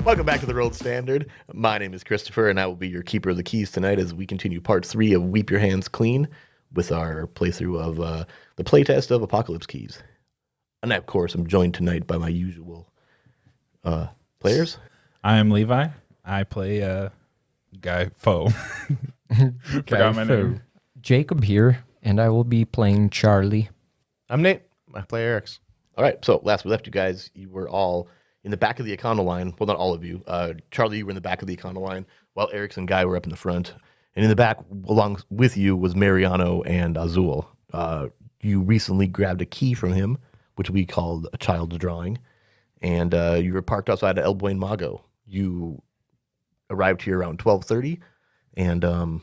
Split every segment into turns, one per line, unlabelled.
Welcome back to the Rolled Standard. My name is Christopher, and I will be your keeper of the keys tonight as we continue part 3 of Weep Your Hands Clean with our playthrough of the playtest of Apocalypse Keys. And of course, I'm joined tonight by my usual players.
I am Levi. I play Guy Foe. Forgot my name.
Jacob here, and I will be playing Charlie.
I'm Nate. I play Erix.
All right, so last we left you guys, you were all in the back of the Econoline. Well, not all of you. Charlie, you were in the back of the Econoline, while Erix and Guy were up in the front. And in the back, along with you, was Mariano and Azul. You recently grabbed a key from him, which we called a child's drawing. And you were parked outside of El Buen Mago. You arrived here around 12:30. And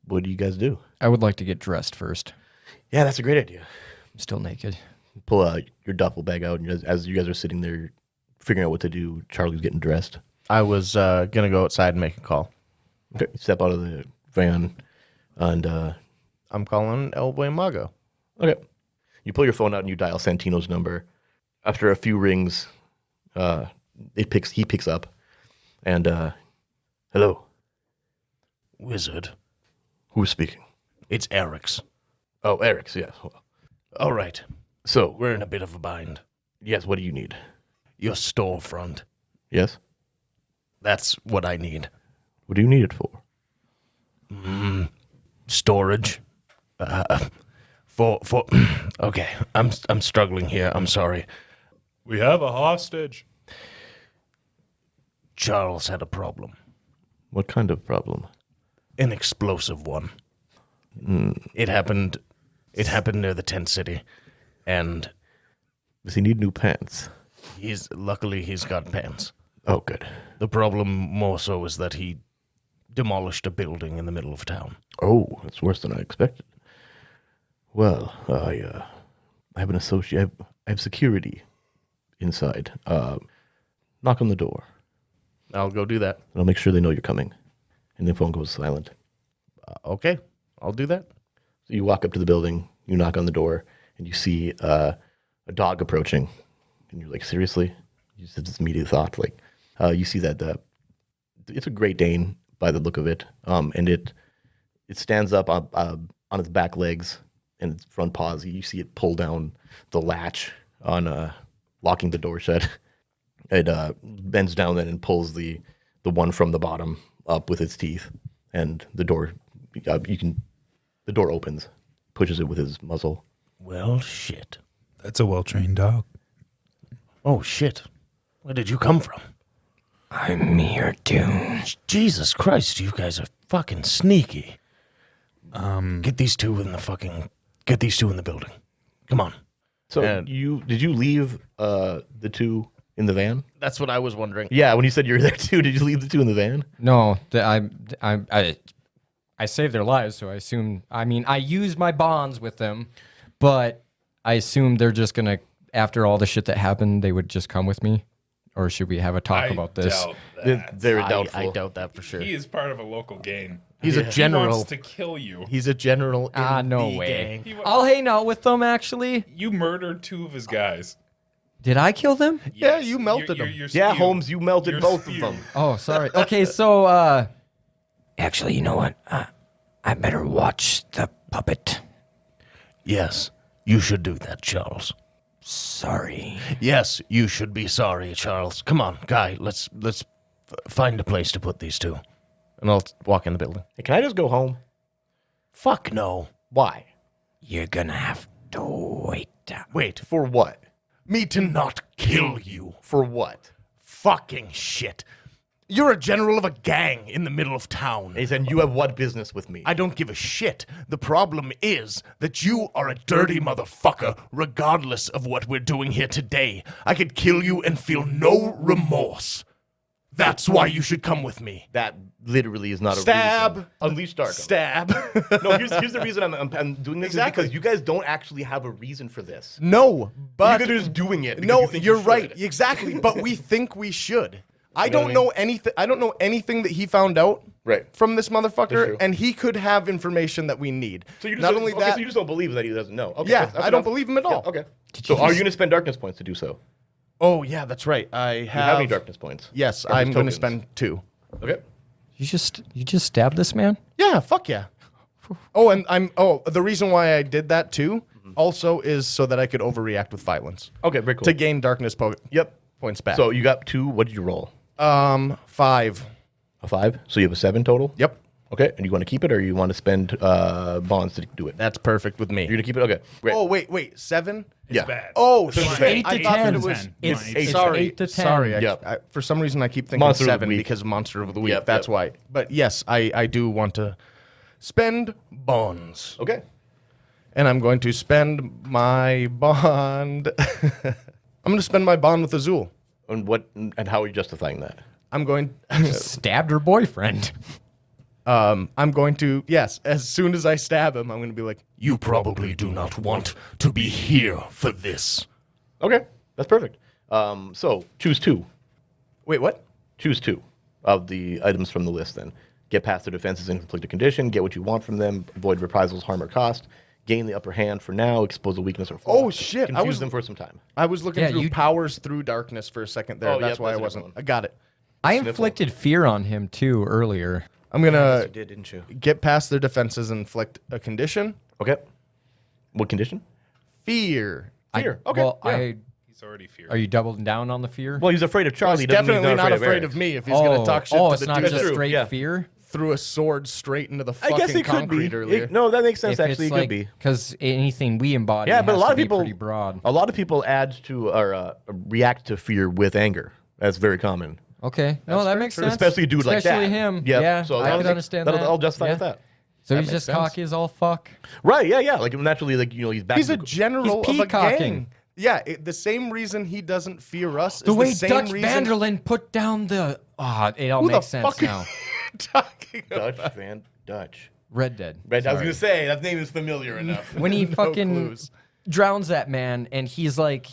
what do you guys do?
I would like to get dressed first.
Yeah, that's a great idea.
I'm still naked.
Pull your duffel bag out, and as you guys are sitting there figuring out what to do, Charlie's getting dressed.
I was going to go outside and make a call.
Okay, you step out of the van, and
I'm calling El Buen Mago.
okay. You pull your phone out and you dial Santino's number. After a few rings, he picks up, and hello.
Wizard.
Who's speaking?
It's Erix.
Oh, Erix, yes.
All right.
So,
We're in a bit of a bind.
yes, what do you need?
Your storefront.
Yes?
That's what I need.
What do you need it for?
Storage. For okay. I'm struggling here. I'm sorry.
We have a hostage.
Charles had a problem.
What kind of problem?
An explosive one. It happened near the tent city, and
Does he need new pants?
luckily he's got pants.
Oh, good.
The problem more so is that he demolished a building in the middle of town.
Oh, that's worse than I expected. Well, I have an associate. I have security inside. Knock on the door.
I'll go do that.
And I'll make sure they know you're coming. And the phone goes silent.
Okay, I'll do that.
So you walk up to the building, you knock on the door, and you see a dog approaching. And you're like, seriously? You just have this immediate thought. Like, you see that it's a Great Dane by the look of it. And it stands up on its back legs and its front paws. You see it pull down the latch on locking the door shut. It bends down then and pulls the one from the bottom up with its teeth. And the door, the door opens, pushes it with his muzzle.
Well, shit.
That's a well-trained dog.
Oh, shit. Where did you come from?
I'm here too.
Jesus Christ, you guys are fucking sneaky. Get these two in the building. Come on.
So
And-
did you leave the two in the van?
That's what I was wondering.
Yeah, when you said you were there too, did you leave the two in the van?
No, I saved their lives, so I assume. I mean, I used my bonds with them, but I assume they're just gonna, after all the shit that happened, they would just come with me. Or should we have a talk about this?
Doubt that.
Very doubtful.
I doubt that for sure.
He is part of a local gang.
He's a
He
general.
wants to kill you.
He's a general in
No
the
way.
gang.
He
I'll hang out with them. Actually,
You murdered 2 of his guys.
did I kill them?
Yeah,
Yes.
you melted them.
Your
Yeah,
spew.
Holmes, you melted
Your
both
spew.
of them.
Oh, sorry. Okay, so actually, you know what? I better watch the puppet.
Yes, you should do that, Charles.
Sorry.
Yes, you should be sorry, Charles. Come on, Guy. Let's find a place to put these two, and I'll walk in the building.
Hey, can I just go home?
Fuck no.
Why?
You're gonna have to wait.
Wait,
For what?
me to not kill you.
For what?
Fucking shit. You're a general of a gang in the middle of town.
He said, you have what business with me?
I don't give a shit. The problem is that you are a dirty motherfucker, regardless of what we're doing here today. I could kill you and feel no remorse. That's why you should come with me.
That literally is not a
Stab.
reason. Unleash Darko.
Stab.
No, here's the reason I'm doing this.
Exactly.
Is because you guys don't actually have a reason for this.
No, but
You guys are just doing it. because
no,
you think
you're
you
right.
should.
Exactly. But we think we should. I
know what
don't
I mean?
know anything. I don't know anything that he found out
Right.
from this
That's
motherfucker,
true.
and he could have information that we need.
So you just
Not
don't-
only
okay,
that,
so you just don't believe that he doesn't know. Okay,
Yeah,
that's
I don't
enough.
believe him at
Yeah,
all.
okay. So are you going to spend darkness points to do so?
Oh, yeah, that's right. I
Do you have any
have...
darkness points?
Yes,
Darkness
I'm going to
tokens.
spend 2.
Okay.
You just stabbed this man?
Yeah, fuck yeah. Oh, and the reason why I did that too also is so that I could overreact with violence
Okay, very cool.
to gain darkness
Yep.
points back.
So you got 2. What did you roll?
5.
A 5. So you have a 7 total?
Yep.
Okay. And you want to keep it or you want to spend bonds to do it?
That's perfect with me.
You're going to keep it? Okay. Great.
Oh, wait, 7?
It's
Yeah.
bad.
Oh,
It's
shit.
8
I
to
thought that
10.
it was...
It's
Sorry,
8 to 10.
sorry.
Yep.
For some reason, I keep thinking
Monster of the
7
week.
because of Monster of the Week.
Yep,
That's
yep.
why. But yes, I do want to spend bonds.
Okay.
And I'm going to spend my bond... I'm going to spend my bond with Azul.
And how are you justifying that?
I'm going...
Stabbed her boyfriend.
I'm going to, yes, as soon as I stab him, I'm going to be like,
You probably do not want to be here for this.
Okay. That's perfect. So choose 2.
wait, what?
Choose 2 of the items from the list then. Get past their defenses in conflicted condition, get what you want from them, avoid reprisals, harm, or cost, gain the upper hand for now, expose a weakness or flaw.
Oh, shit, I
Confuse
was-
them for some time.
I was looking
Yeah,
through
you-
powers through darkness for a second there.
Oh,
That's
yep,
why
that's
I
a
wasn't.
different one.
I got it.
I inflicted fear on him too earlier.
I'm going
You
to
did, didn't you?
get past their defenses and inflict a condition.
Okay. What condition?
Fear.
Fear. Okay.
Well,
yeah.
He's already feared.
are you doubling down on the fear?
Well, he's afraid of
Well,
Charlie.
he's
doesn't mean
definitely not afraid
Erix.
of me if he's going to talk shit to
it's
the
not
dude
just
that
true,
straight
yeah.
fear.
threw a sword straight into the
I
fucking
guess it could be.
concrete earlier.
No, that makes sense.
If
Actually,
it's
it could be.
because anything we embody,
Yeah, but a
has
lot
to
of
be
people,
pretty broad.
a lot of people add to or react to fear with anger. That's very common.
Okay, no, that makes sense.
Especially a dude like that.
Especially him.
Yep.
Yeah,
So
I
that'll
could
make-
understand
that'll-
that.
I'll justify
yeah.
with that.
So
That
he's
makes
just
sense.
cocky as all fuck.
Right? Yeah, yeah. Like naturally, like he's back.
He's
in
a
the-
general
He's
of a
peacocking.
gang. Yeah, the same reason he doesn't fear us
The
is
way
the same
Dutch
reason...
Vanderlyn put down the it all
Who the
makes sense
fuck
now.
talking about?
Dutch Van Dutch.
Red Dead.
Right. I was
Sorry.
gonna say that name is familiar enough.
When he fucking
clues.
drowns that man, and he's like,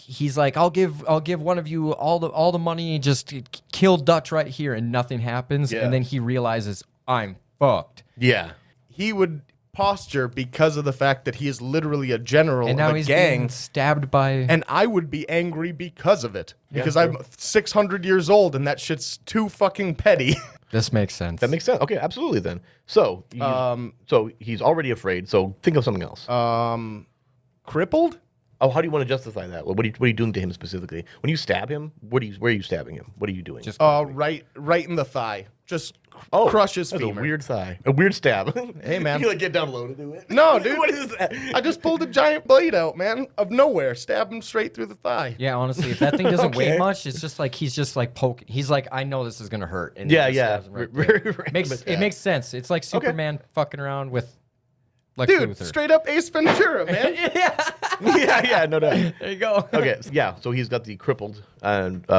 I'll give one of you all the money, just kill Dutch right here, and nothing happens,
Yeah.
and then he realizes I'm fucked,
Yeah.
He would posture because of the fact that he is literally a general
and now
of a
he's
gang,
being stabbed by.
and I would be angry because of it. Because
true.
I'm 600 years old, and that shit's too fucking petty.
This makes sense.
That makes sense. Okay, absolutely. Then, so he's already afraid. So think of something else.
Crippled?
Oh, how do you want to justify that? What are you doing to him specifically? When you stab him, where are you stabbing him? What are you doing?
Just
Right in the thigh. Just crush his
that's
femur.
a weird thigh. A weird stab.
Hey, man.
you like get down low to do it.
No, dude.
What is that?
I just pulled a giant blade out, man, of nowhere. Stab him straight through the thigh.
yeah, honestly, if that thing doesn't
Okay.
weigh much, it's just like he's just like poking. He's like, I know this is gonna hurt. And
Yeah,
he just
yeah.
stabs him right
Very
there.
random
It
attack.
makes sense. It's like Superman fucking around with like
Dude,
Luthor.
straight up Ace Ventura, man.
yeah, no doubt.
There you go.
Okay, yeah. So he's got the crippled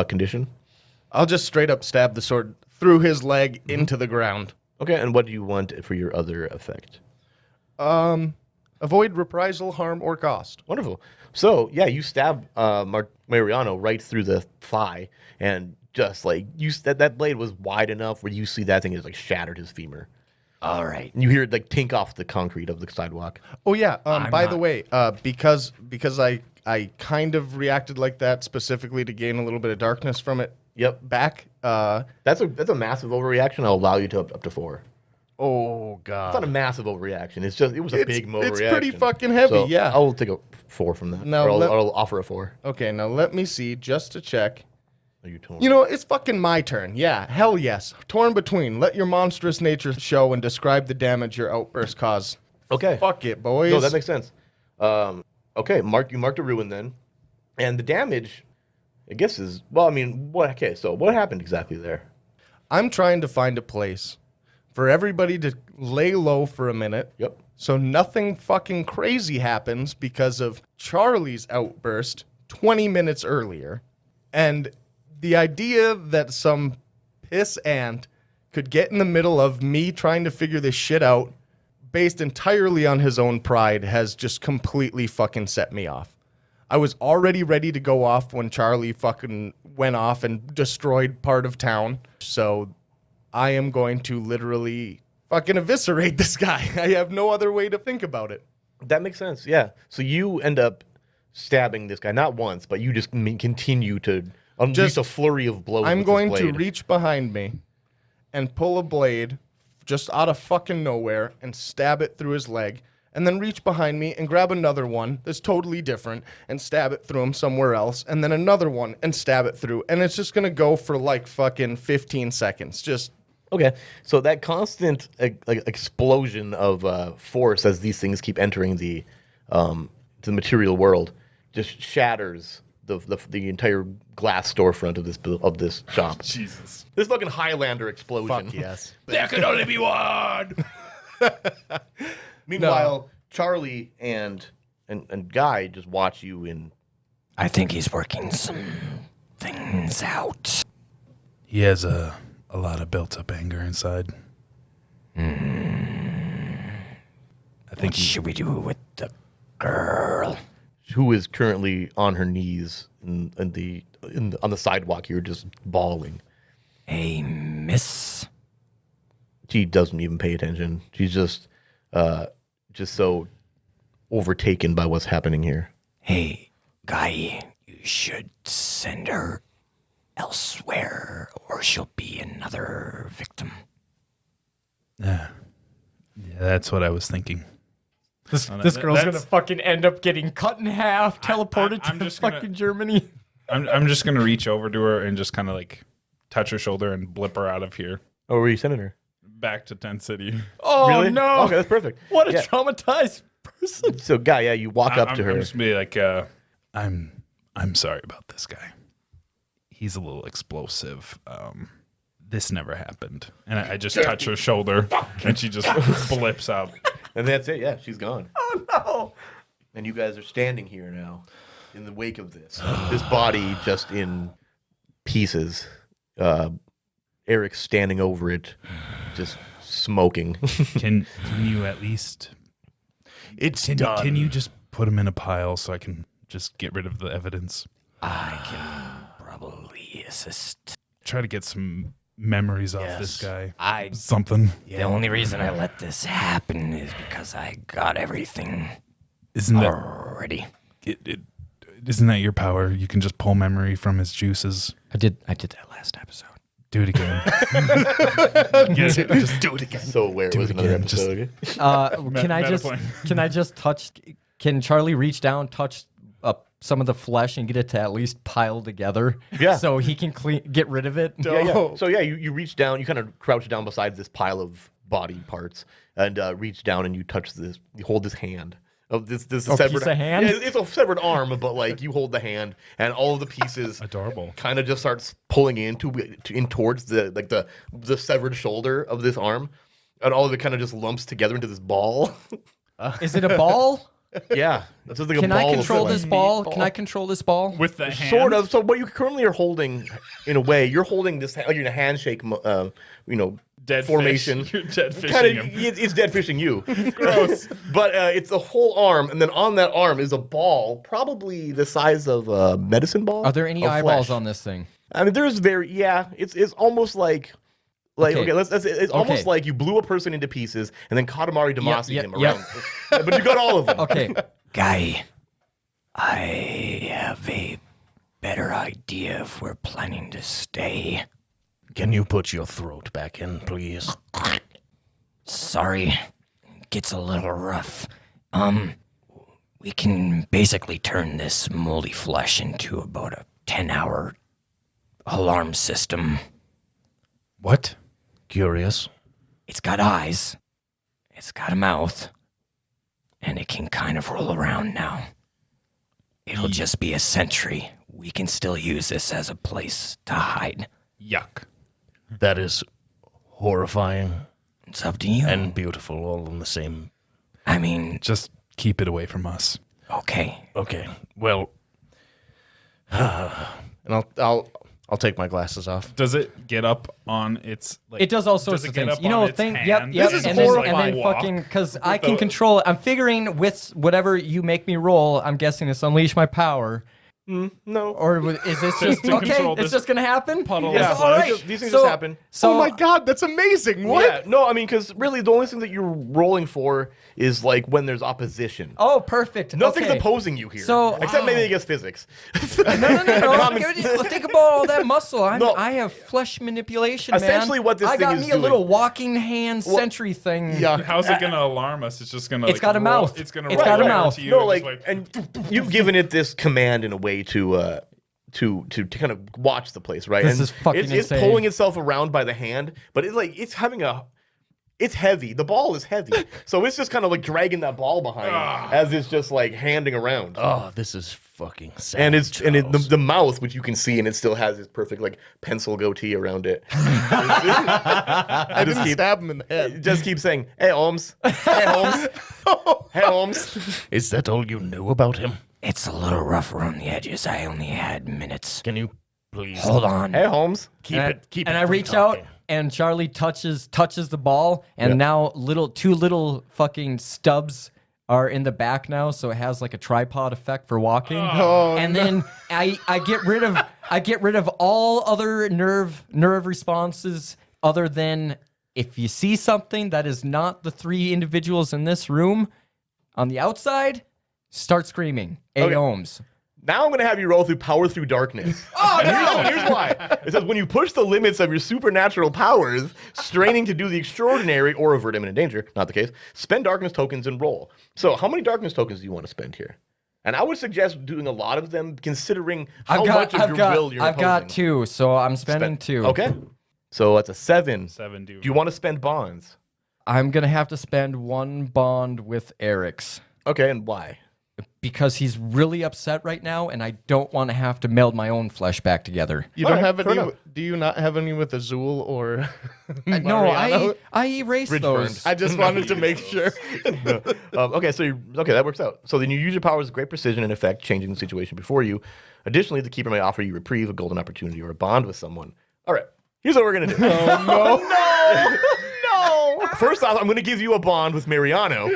condition.
I'll just straight up stab the sword through his leg into the ground.
Okay, and what do you want for your other effect?
Avoid reprisal, harm, or cost.
Wonderful. So yeah, you stab Mariano right through the thigh, and just like that blade was wide enough where you see that thing has like shattered his femur.
All right.
And you hear it like tink off the concrete of the sidewalk.
Oh yeah. By the
not-
way, because I kind of reacted like that specifically to gain a little bit of darkness from it
Yep.
back.
That's a massive overreaction. I'll allow you to up to 4.
Oh
It's not
god.
a massive overreaction. It was a big overreaction.
it's pretty fucking heavy,
So
yeah.
I'll take a 4 from that.
No,
Or
let-
I'll offer a 4.
Okay, now let me see just to check.
Are you torn?
You know, it's fucking my turn. Yeah, hell yes. Torn between. Let your monstrous nature show and describe the damage your outburst cause.
Okay.
Fuck it, boys.
No, that makes sense. Okay, you marked a ruin then, and the damage, I guess is well. I mean, what? Okay, so what happened exactly there?
I'm trying to find a place for everybody to lay low for a minute.
Yep.
So nothing fucking crazy happens because of Charlie's outburst 20 minutes earlier. And the idea that some piss ant could get in the middle of me trying to figure this shit out based entirely on his own pride has just completely fucking set me off. I was already ready to go off when Charlie fucking went off and destroyed part of town. So I am going to literally fucking eviscerate this guy. I have no other way to think about it.
That makes sense. Yeah. So you end up stabbing this guy not once, but you just continue to unleash a flurry of blows.
I'm
with
going
this
to
blade.
reach behind me and pull a blade just out of fucking nowhere and stab it through his leg, and then reach behind me and grab another one that's totally different and stab it through him somewhere else, and then another one and stab it through. And it's just going to go for like fucking 15 seconds. Just
Okay, so that constant explosion of force as these things keep entering the material world just shatters the entire glass storefront of this shop.
Jesus.
This fucking Highlander explosion.
fuck yes.
There can only be one.
Meanwhile, Charlie and Guy just watch you in.
I think he's working some things out.
He has a lot of built-up anger inside. I think
What should we do with the girl?
Who is currently on her knees on the sidewalk here, just bawling.
Hey, miss.
She doesn't even pay attention. She's just so overtaken by what's happening here.
Hey, Guy, you should send her elsewhere or she'll be another victim.
Yeah, that's what I was thinking.
This
girl's
girl's gonna fucking end up getting cut in half, teleported
I'm
to
just
fucking
gonna-
Germany.
I'm just gonna reach over to her and just kind of like touch her shoulder and blip her out of here,
Oh, where are you sending her?
back to Tent City.
Oh
Really?
no!
Okay, that's perfect.
What a
Yeah.
traumatized person.
So, Guy, yeah, you walk up to her.
I'm just gonna be like, I'm sorry about this guy. He's a little explosive. This never happened, and I just touch her shoulder, and she just blips out.
And that's it. Yeah, she's gone.
Oh no!
And you guys are standing here now in the wake of this. This body just in pieces. Eric's standing over it, just smoking.
Can you at least?
It's
Can
done.
you just put him in a pile so I can just get rid of the evidence?
I can probably assist.
Try to get some memories off this guy.
I.
Something.
The only reason I let this happen is because I got everything
Isn't that
already.
isn't that your power? You can just pull memory from his juices.
I did that last episode.
Do it again.
Just do it again.
So aware it was
it
another
again, just-
episode.
Can I just touch? Can Charlie reach down, touch up some of the flesh, and get it to at least pile together?
Yeah.
So he can get rid of it.
Yeah. So yeah, you reach down, you kind of crouch down beside this pile of body parts, and reach down and you touch this. You hold this hand of this severed
piece of hand?
Yeah, it's a severed arm, but like you hold the hand, and all of the pieces
Adorable.
kind of just starts pulling in towards the severed shoulder of this arm, and all of it kind of just lumps together into this ball.
Is it a ball?
Yeah, it's just like
Can
a ball.
I
of
control
like
this
meat
ball? Can I control this ball?
With the hand.
Sort of. So what you currently are holding, in a way, you're holding this like in a handshake,
Dead
formation.
Fish. You're dead fishing
Kind
him.
of, it's dead fishing you.
Gross.
But it's a whole arm, and then on that arm is a ball, probably the size of a medicine ball.
Are there any
of
eyeballs
flesh.
on this thing?
I mean, there's it's almost like.
Okay.
It's almost
Okay.
like you blew a person into pieces and then Katamari Damacy
yeah,
him
yeah.
around. But you got all of them.
Okay. Guy, I have a better idea if we're planning to stay.
Can you put your throat back in, please?
Sorry, it gets a little rough. We can basically turn this moldy flesh into about a 10-hour alarm system.
What?
Curious.
It's got eyes, it's got a mouth, and it can kind of roll around now. It'll just be a sentry. We can still use this as a place to hide.
Yuck.
That is horrifying
It's up to you.
and beautiful all in the same.
I mean,
Just keep it away from us.
okay.
Okay. Well,
And I'll take my glasses off.
Does it get up on its like
It does all sorts
does
of
it get
things.
up
You know,
on its
thing.
hand?
Yep.
This is
And then
horrifying.
fucking because I can control it. I'm figuring with whatever you make me roll, I'm guessing it's unleash my power.
No.
Or is this just
To
okay?
control
It's
this
just gonna happen.
puddle
Yeah,
of
all
flesh.
right.
These things
So-
just happen.
So
oh my god, that's amazing. What?
Yeah, no, I mean, because really the only thing that you're rolling for is like when there's opposition.
Oh, perfect.
Nothing's
okay.
opposing you here.
So-
except maybe against physics.
No.
Common-
Think about all that muscle.
No.
I have flesh manipulation, man.
Essentially what this
I
thing
got
is
me
doing-
a little walking hand sentry thing.
Yeah.
How's it gonna alarm us? It's just gonna.
It's got a
roll-
mouth.
It's gonna.
It's
roll
got a
over
mouth.
to you
No,
and
like,
just
and you've given it this command in a way to kind of watch the place, right?
This
and
is fucking
it's
insane.
pulling itself around by the hand, but it's having a. It's heavy. The ball is heavy, so it's just kind of like dragging that ball behind as it's just like handing around.
Oh, this is fucking sad.
And it's
Charles.
the mouth, which you can see, and it still has this perfect like pencil goatee around it.
I didn't stab him in the head.
It just keep saying, "Hey Holmes, hey Holmes, hey Holmes."
Is that all you knew about him?
It's a little rough around the edges. I only had minutes.
Can you please
Hold on.
Hey Holmes.
keep
And
it? Keep
and
it
I
from
reach out,
talking.
and Charlie touches the ball, and now two little fucking stubs are in the back now, so it has like a tripod effect for walking. And then I get rid of all other nerve responses other than if you see something that is not the three individuals in this room on the outside, start screaming. A
Okay.
ohms.
Now I'm going to have you roll through Power Through Darkness. Oh, no! Here's why. It says, when you push the limits of your supernatural powers, straining to do the extraordinary or avert imminent danger, not the case, spend darkness tokens and roll. So how many darkness tokens do you want to spend here? And I would suggest doing a lot of them, considering how much of your will you're
I've got
opposing.
2, so I'm spending 2.
Okay. So that's a 7.
7
Do you want to spend bonds?
I'm gonna have to spend 1 bond with Erix
Okay, and why?
because he's really upset right now, and I don't want to have to meld my own flesh back together.
You don't
Alright,
have
fair
any?
enough.
Do you not have any with Azul or?
No,
Mariano?
I erased
Bridge
those.
burned.
I just wanted to make sure.
Okay, that works out. So then you use your powers with great precision and effect, changing the situation before you. Additionally, the keeper may offer you reprieve, a golden opportunity, or a bond with someone. All right, here's what we're gonna do.
No.
First off, I'm gonna give you a bond with Mariano.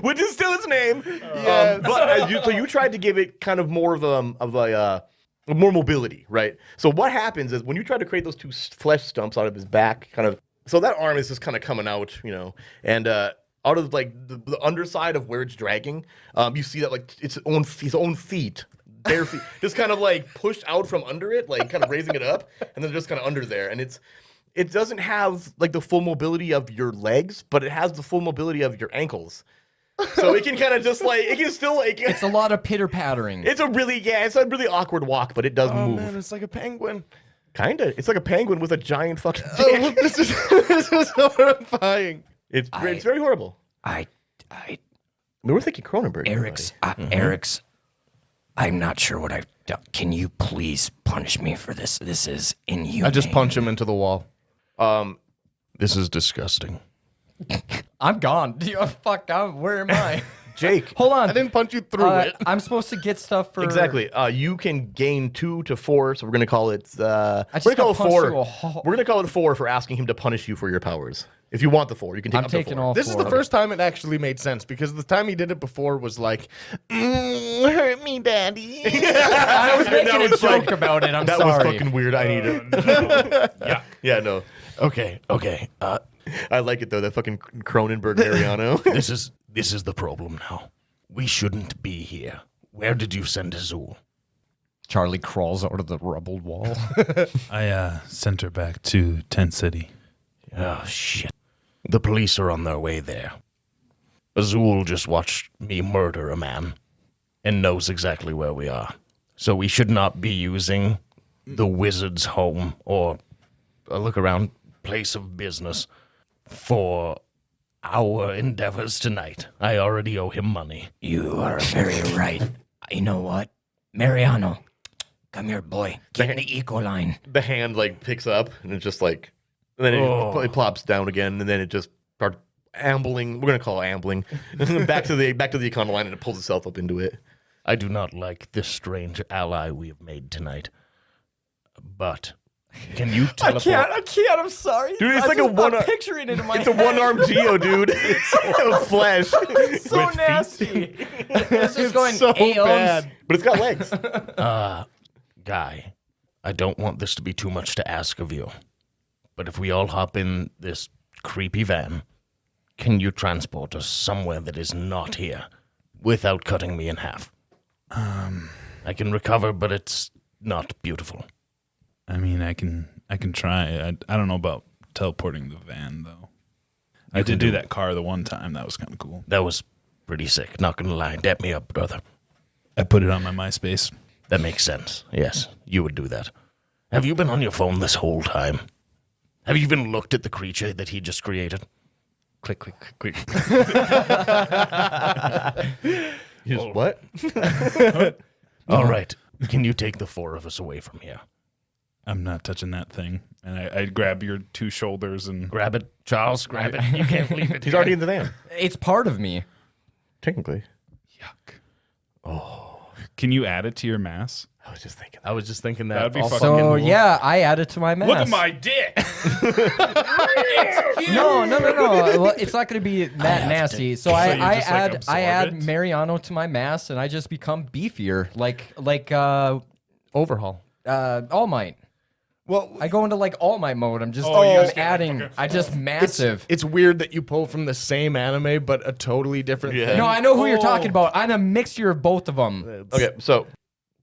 Which is still its name. So you tried to give it kind of more of more mobility, right? So what happens is when you try to create those 2 flesh stumps out of his back, kind of, so that arm is just kind of coming out, and out of like the underside of where it's dragging, you see that like his own feet, bare feet, just kind of like pushed out from under it, like kind of raising it up, and then just kind of under there, and it doesn't have like the full mobility of your legs, but it has the full mobility of your ankles. So it can kind of just like, it can still like,
It's a lot of pitter pattering.
it's a really awkward walk, but it does
Oh
move.
man, it's like a penguin.
Kinda. It's like a penguin with a giant fucking dick.
Oh, this is horrifying.
It's very horrible.
I,
We were thinking Cronenberg.
Eric's,
everybody.
Eric's, I'm not sure what I've done. Can you please punish me for this? This is inhumane.
I just punch him into the wall. This is disgusting.
I'm gone. Where am I?
Jake.
Hold on.
I didn't punch you through it.
I'm supposed to get stuff for
Exactly. You can gain 2 to 4, so we're gonna call it. We're
just
gonna call
got
it
punched
4.
through a hole.
We're gonna call it 4 for asking him to punish you for your powers. If you want the 4, you can take
I'm
up to
taking
4.
all
This is
4.
the first time it actually made sense because the time he did it before was like, hurt me, daddy.
I was making a
was
joke
like-
about it. I'm
That
sorry.
was fucking weird. I need it.
Yeah.
Yeah, no.
Okay.
I like it though. That fucking Cronenberg Mariano.
This is the problem now. We shouldn't be here. Where did you send Azul?
Charlie crawls out of the rubbled wall.
I sent her back to Tent City.
Oh shit. The police are on their way there. Azul just watched me murder a man and knows exactly where we are. So we should not be using the wizard's home or a look around place of business for our endeavors tonight. I already owe him money.
You are very right. You know what? Mariano, come here, boy. Get in the eco line.
The hand like picks up and it's just like, and then it plops down again, and then it just starts ambling. We're gonna call it ambling back to the econo line, and it pulls itself up into it.
I do not like this strange ally we have made tonight. But Can you teleport?
I can't. I'm sorry.
Dude, it's like a one.
I'm picturing it in my
It's a one-armed Geo, dude. It's flesh,
so
with
nasty. It's just going
so
AOMs.
bad.
but it's got legs.
Guy, I don't want this to be too much to ask of you, but if we all hop in this creepy van, can you transport us somewhere that is not here without cutting me in half? I can recover, but it's not beautiful.
I mean, I can try. I don't know about teleporting the van though. I did do that car the one time. That was kind of cool.
That was pretty sick. Not gonna lie. Dap me up, brother.
I put it on my MySpace.
That makes sense. Yes, you would do that. Have you been on your phone this whole time? Have you even looked at the creature that he just created?
Click, click, click, click. You just what?
All right. Can you take the four of us away from here?
I'm not touching that thing. And I grab your two shoulders and
Grab it, Charles. Grab it. You can't leave it.
He's already in the van.
It's part of me.
Technically.
yuck. Oh, can you add it to your mass?
I was just thinking.
I was just thinking that.
That'd be
Also-
fucking
So yeah, I added to my mass.
Look at my dick.
No. Well, it's not going to be that nasty. So I
you just, like, absorb
add
it?
Mariano to my mass, and I just become beefier, like
Overhaul.
All Might.
Well,
I go into like All Might mode. I'm just
you just get,
adding.
like,
I just massive.
it's weird that you pull from the same anime, but a totally different thing.
No, I know who you're talking about. I'm a mixture of both of them.
Okay, so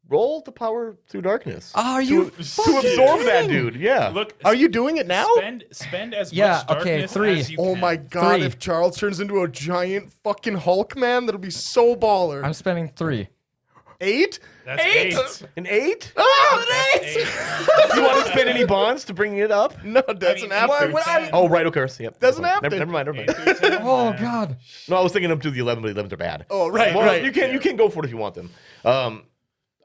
roll the power through darkness.
Are you
to absorb that dude? Yeah.
Look,
Are you doing it now?
spend as
Yeah,
much
okay,
darkness
3.
as you
Oh
can.
my god,
3.
if Charles turns into a giant fucking Hulk man, that'll be so baller.
I'm spending 3.
8?
That's 8.
An 8?
That's 8.
You want to spend any bonds to bring it up?
No, doesn't have to.
Oh, right, okay. Yep.
Doesn't have to.
Never mind.
Oh God.
No, I was thinking up to the 11, but the 11s are bad.
Oh, right,
Well,
right.
You can go for it if you want them.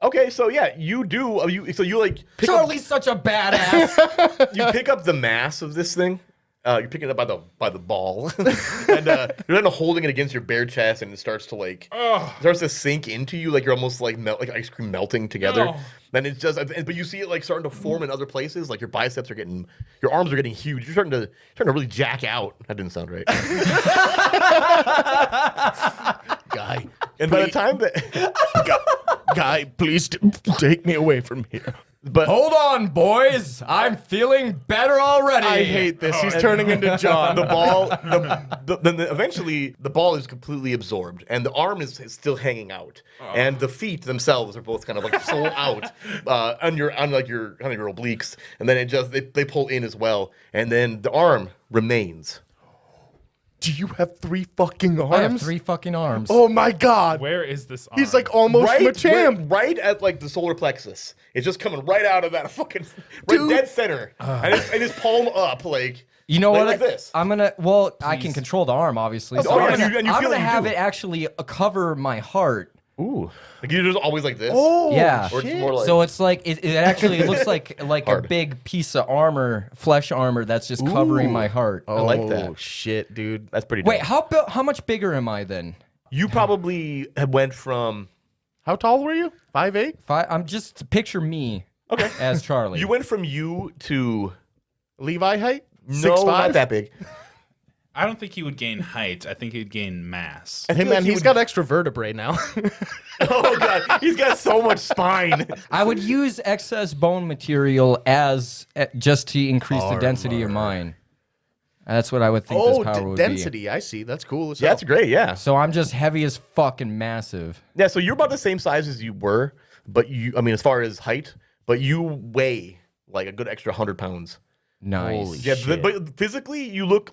Okay, so yeah, you do. You like pick
Charlie's such a badass.
up, you pick up the mass of this thing. You're picking it up by the ball, and you're then holding it against your bare chest, and it starts to starts to sink into you, like you're almost like ice cream melting together.
Oh.
Then it's just, but you see it like starting to form in other places. Like your biceps are getting, your arms are getting huge. You're starting to really jack out. That didn't sound right.
Guy.
And by the time that,
Guy, please take me away from here.
but
Hold on, boys. I'm feeling better already.
I hate this. He's turning into John.
the ball, then eventually the ball is completely absorbed, and the arm is still hanging out, and the feet themselves are both kind of like full out on your obliques, and then it just they pull in as well, and then the arm remains.
Do you have 3 fucking arms?
I have 3 fucking arms.
Oh my god.
Where is this arm?
He's like almost Machamp.
Right at like the solar plexus. It's just coming right out of that fucking
Dude.
dead center, and his palm up like.
You know what?
Like this.
I'm gonna. Well, I can control the arm, obviously. So
Oh,
I'm
yeah,
gonna,
and you
I'm
feel
gonna
like you
have
do.
it actually cover my heart.
Ooh, like you're just always like this.
Oh,
Yeah.
Or it's more like
So it's like it actually looks like a
Hard.
big piece of armor, flesh armor that's just covering my heart.
I like that.
Oh shit, dude.
That's pretty.
Wait,
dope.
how much bigger am I then?
You probably had went from
How tall were you? 5'8"?
I'm just picture me as Charlie.
you went from you to
Levi height?
no,
6'5"?
not that big.
I don't think he would gain height. I think he'd gain mass.
Hey man, he's got extra vertebrae now.
Oh god, he's got so much spine.
I would use excess bone material as just to increase the density of mine. That's what I would think this power would
density. I see. That's cool as
Yeah,
hell.
that's great. Yeah,
be. So I'm just heavy as fucking massive.
yeah. So you're about the same size as you were, but as far as height, but you weigh like a good extra 100 pounds.
Nice.
Yeah, but physically you look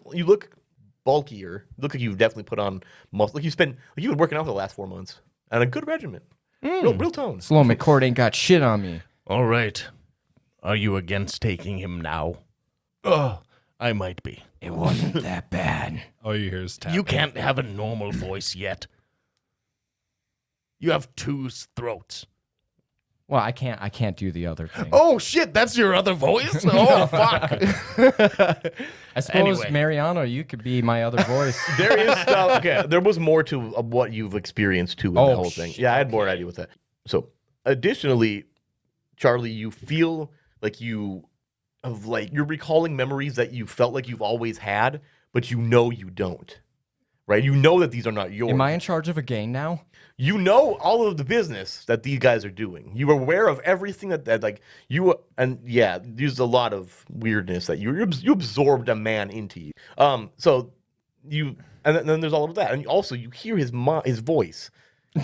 bulkier. Look like you've definitely put on muscle. Like you've been working out for the last 4 months and a good regimen. Real tone.
Slow McCord ain't got shit on me.
All right. Are you against taking him now? I might be.
It wasn't that bad.
All you hear is tapping.
You can't have a normal voice yet. You have 2 throats.
Well, I can't do the other thing.
Oh shit, that's your other voice? Oh fuck.
I suppose
anyway.
Mariano, you could be my other voice.
There is stuff. Okay, there was more to what you've experienced too in the whole thing. Yeah, I had more idea with that. So, additionally, Charlie, you feel like you of like you're recalling memories that you felt like you've always had, but you know you don't. Right? You know that these are not yours.
Am I in charge of a gang now?
You know all of the business that these guys are doing. You are aware of everything that like you and yeah, there's a lot of weirdness that you absorbed a man into you. So you and then there's all of that, and also you hear his voice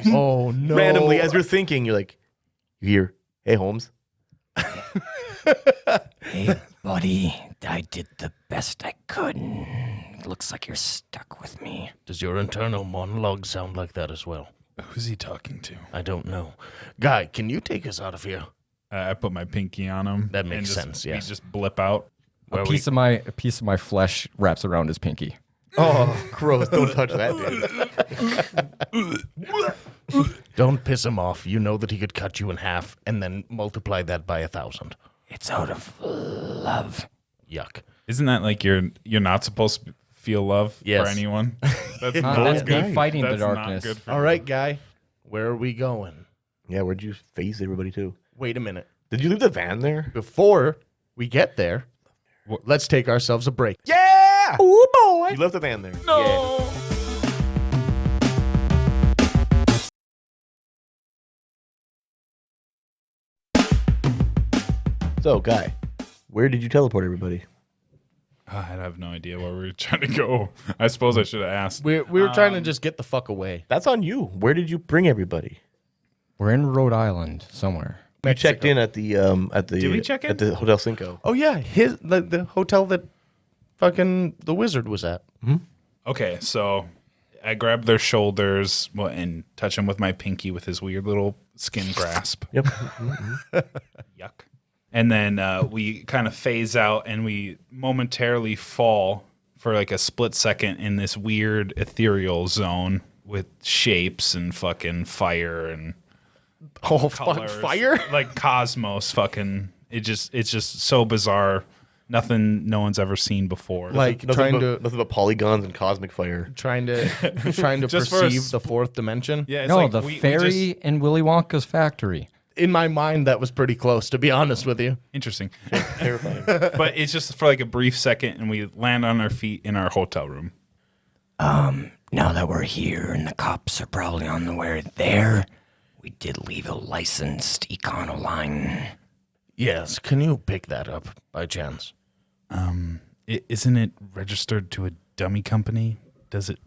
Oh no!
randomly as you're thinking. You're like, you hear, "Hey Holmes."
Hey, buddy, I did the best I could. It looks like you're stuck with me.
Does your internal monologue sound like that as well?
Who's he talking to?
I don't know. Guy, can you take us out of here?
I put my pinky on him.
That makes
and
sense, yes.
We just blip out.
A piece of my flesh wraps around his pinky.
Oh, gross! Don't touch that, dude.
Don't piss him off. You know that he could cut you in half and then multiply that by 1,000.
It's out of love.
Yuck.
Isn't that like you're not supposed to feel love
Yes.
for anyone? That's
That's
good.
me fighting the
That's not
darkness.
good for
All
me.
right, Guy. Where are we going?
Yeah, where'd you face everybody to?
Wait a minute.
Did you leave the van there?
Before we get there, let's take ourselves a break.
Yeah! Oh boy! You left the van there.
No.
So, Guy, where did you teleport everybody?
I have no idea where we were trying to go. I suppose I should have asked.
We were trying to just get the fuck away.
That's on you. Where did you bring everybody?
We're in Rhode Island somewhere.
You checked in at the
Did we check in?
at the Hotel Cinco.
Oh yeah, the hotel that fucking the wizard was at.
Okay, so I grab their shoulders and touch him with my pinky with his weird little skin grasp.
Yep.
Yuck. And then we kind of phase out and we momentarily fall for like a split second in this weird ethereal zone with shapes and fucking fire and
Oh fuck,
colors.
fire!
Like cosmos fucking it's just so bizarre. No one's ever seen before.
Like
nothing but polygons and cosmic fire.
trying to
Just for a
perceive the fourth dimension.
yeah, it's
No,
like
the
we
fairy
just-
in Willy Wonka's factory.
In my mind, that was pretty close, to be honest with you.
interesting.
Terrifying.
But it's just for like a brief second and we land on our feet in our hotel room.
Now that we're here and the cops are probably on the way there, we did leave a licensed econo line.
Yes, can you pick that up by chance?
Isn't it registered to a dummy company? Does it?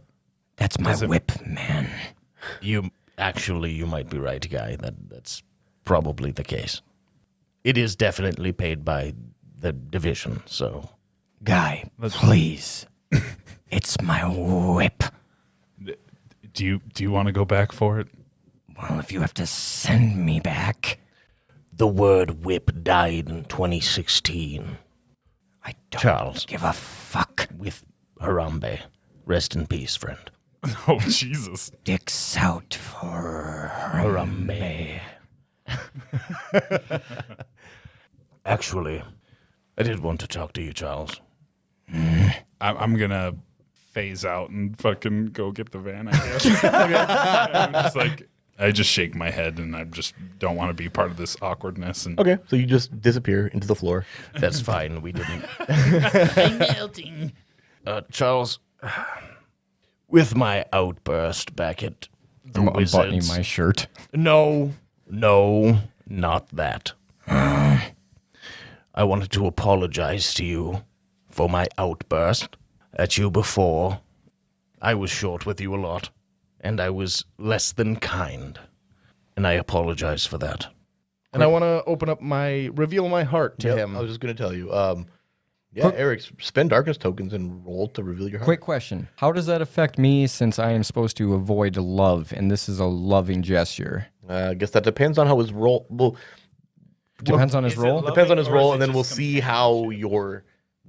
That's my whip, man.
You might be right, Guy. That's probably the case. It is definitely paid by the division, so
Guy, please. It's my whip.
Do you want to go back for it?
Well, if you have to send me back,
the word whip died in 2016
I don't
Charles.
give a fuck.
with Harambe. Rest in peace, friend.
Oh Jesus!
Dicks out for
Harambe. Actually, I did want to talk to you, Charles.
I'm gonna phase out and fucking go get the van. I guess. I'm just like I just shake my head and I just don't want to be part of this awkwardness. And
Okay, so you just disappear into the floor.
That's fine. We didn't.
I'm melting.
Charles, with my outburst back at the
I'm unbuttoning
Wizards.
my shirt.
No, not that. I wanted to apologize to you for my outburst at you before. I was short with you a lot, and I was less than kind. And I apologize for that. And I want to reveal my heart to
Yep,
him.
I was just gonna tell you. Yeah, Eric, spend darkness tokens and roll to reveal your heart.
Quick question. How does that affect me since I am supposed to avoid love and this is a loving gesture?
I guess that depends on how his roll. Well,
Depends on his
Is it
role?
love-
depends on his
or is
roll,
it
and then
just
we'll see how your.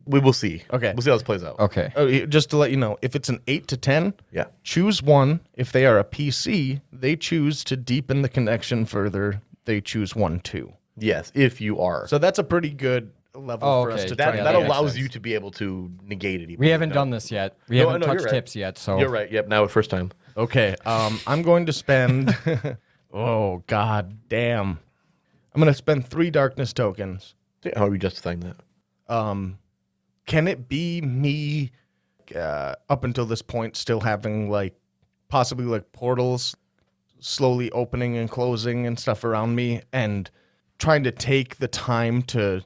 We will see.
Okay.
We'll see how this plays out.
Okay.
Oh, just to let you know, if it's an 8 to 10,
Yeah.
choose one. If they are a PC, they choose to deepen the connection further. They choose 1, 2.
Yes, if you are.
So that's a pretty good level
Oh,
for us
okay.
to
that
try
Yeah,
that
that makes
allows
sense.
you to be able to negate it. Even
We
if
haven't
you
done
don't.
this yet. We
No,
haven't
no, you're
touched
right.
tips yet, so
You're right. Yep. Now first time.
Okay, I'm going to spend. Oh god damn! I'm going to spend 3 darkness tokens.
How are we justifying that?
Can it be me up until this point still having like possibly like portals slowly opening and closing and stuff around me and trying to take the time to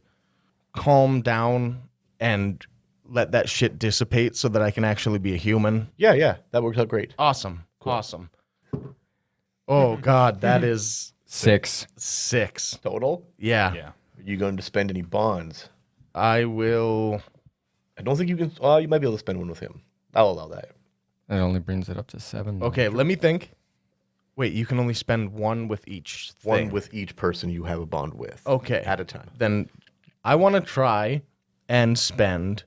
calm down and let that shit dissipate so that I can actually be a human?
Yeah, that works out great.
Awesome. Awesome. Oh, God, that is
6.
6.
Total?
Yeah.
Yeah.
Are you going to spend any bonds?
I will.
I don't think you can. You might be able to spend one with him. I'll allow that.
That only brings it up to 7. though.
Okay, let me think. Wait, you can only spend one with each thing.
One with each person you have a bond with.
Okay.
At a time.
Then I want to try and spend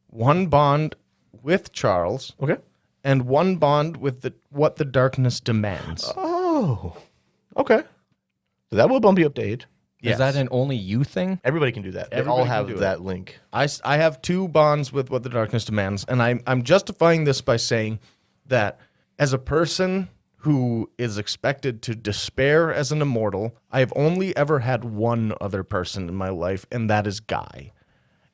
one bond with Charles
Okay.
and one bond with what the darkness demands.
Oh. Okay. So that will bump you up to 8.
Is that an only you thing?
Everybody can do that. They
Everybody
all
can
have
do it.
that link.
I have 2 bonds with what the darkness demands, and I'm justifying this by saying that as a person who is expected to despair as an immortal, I've only ever had one other person in my life, and that is Guy.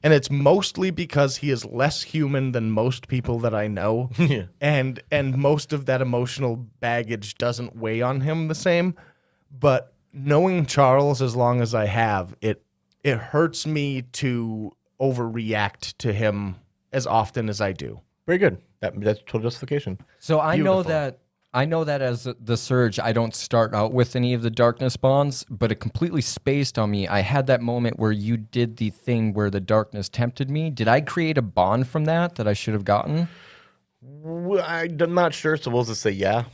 And it's mostly because he is less human than most people that I know,
Yeah.
and most of that emotional baggage doesn't weigh on him the same. But knowing Charles as long as I have, it hurts me to overreact to him as often as I do.
Very good. That's total justification.
So I know
Beautiful.
that as the Surge, I don't start out with any of the darkness bonds, but it completely spaced on me. I had that moment where you did the thing where the darkness tempted me. Did I create a bond from that I should have gotten?
I'm not sure, so we'll just say yeah.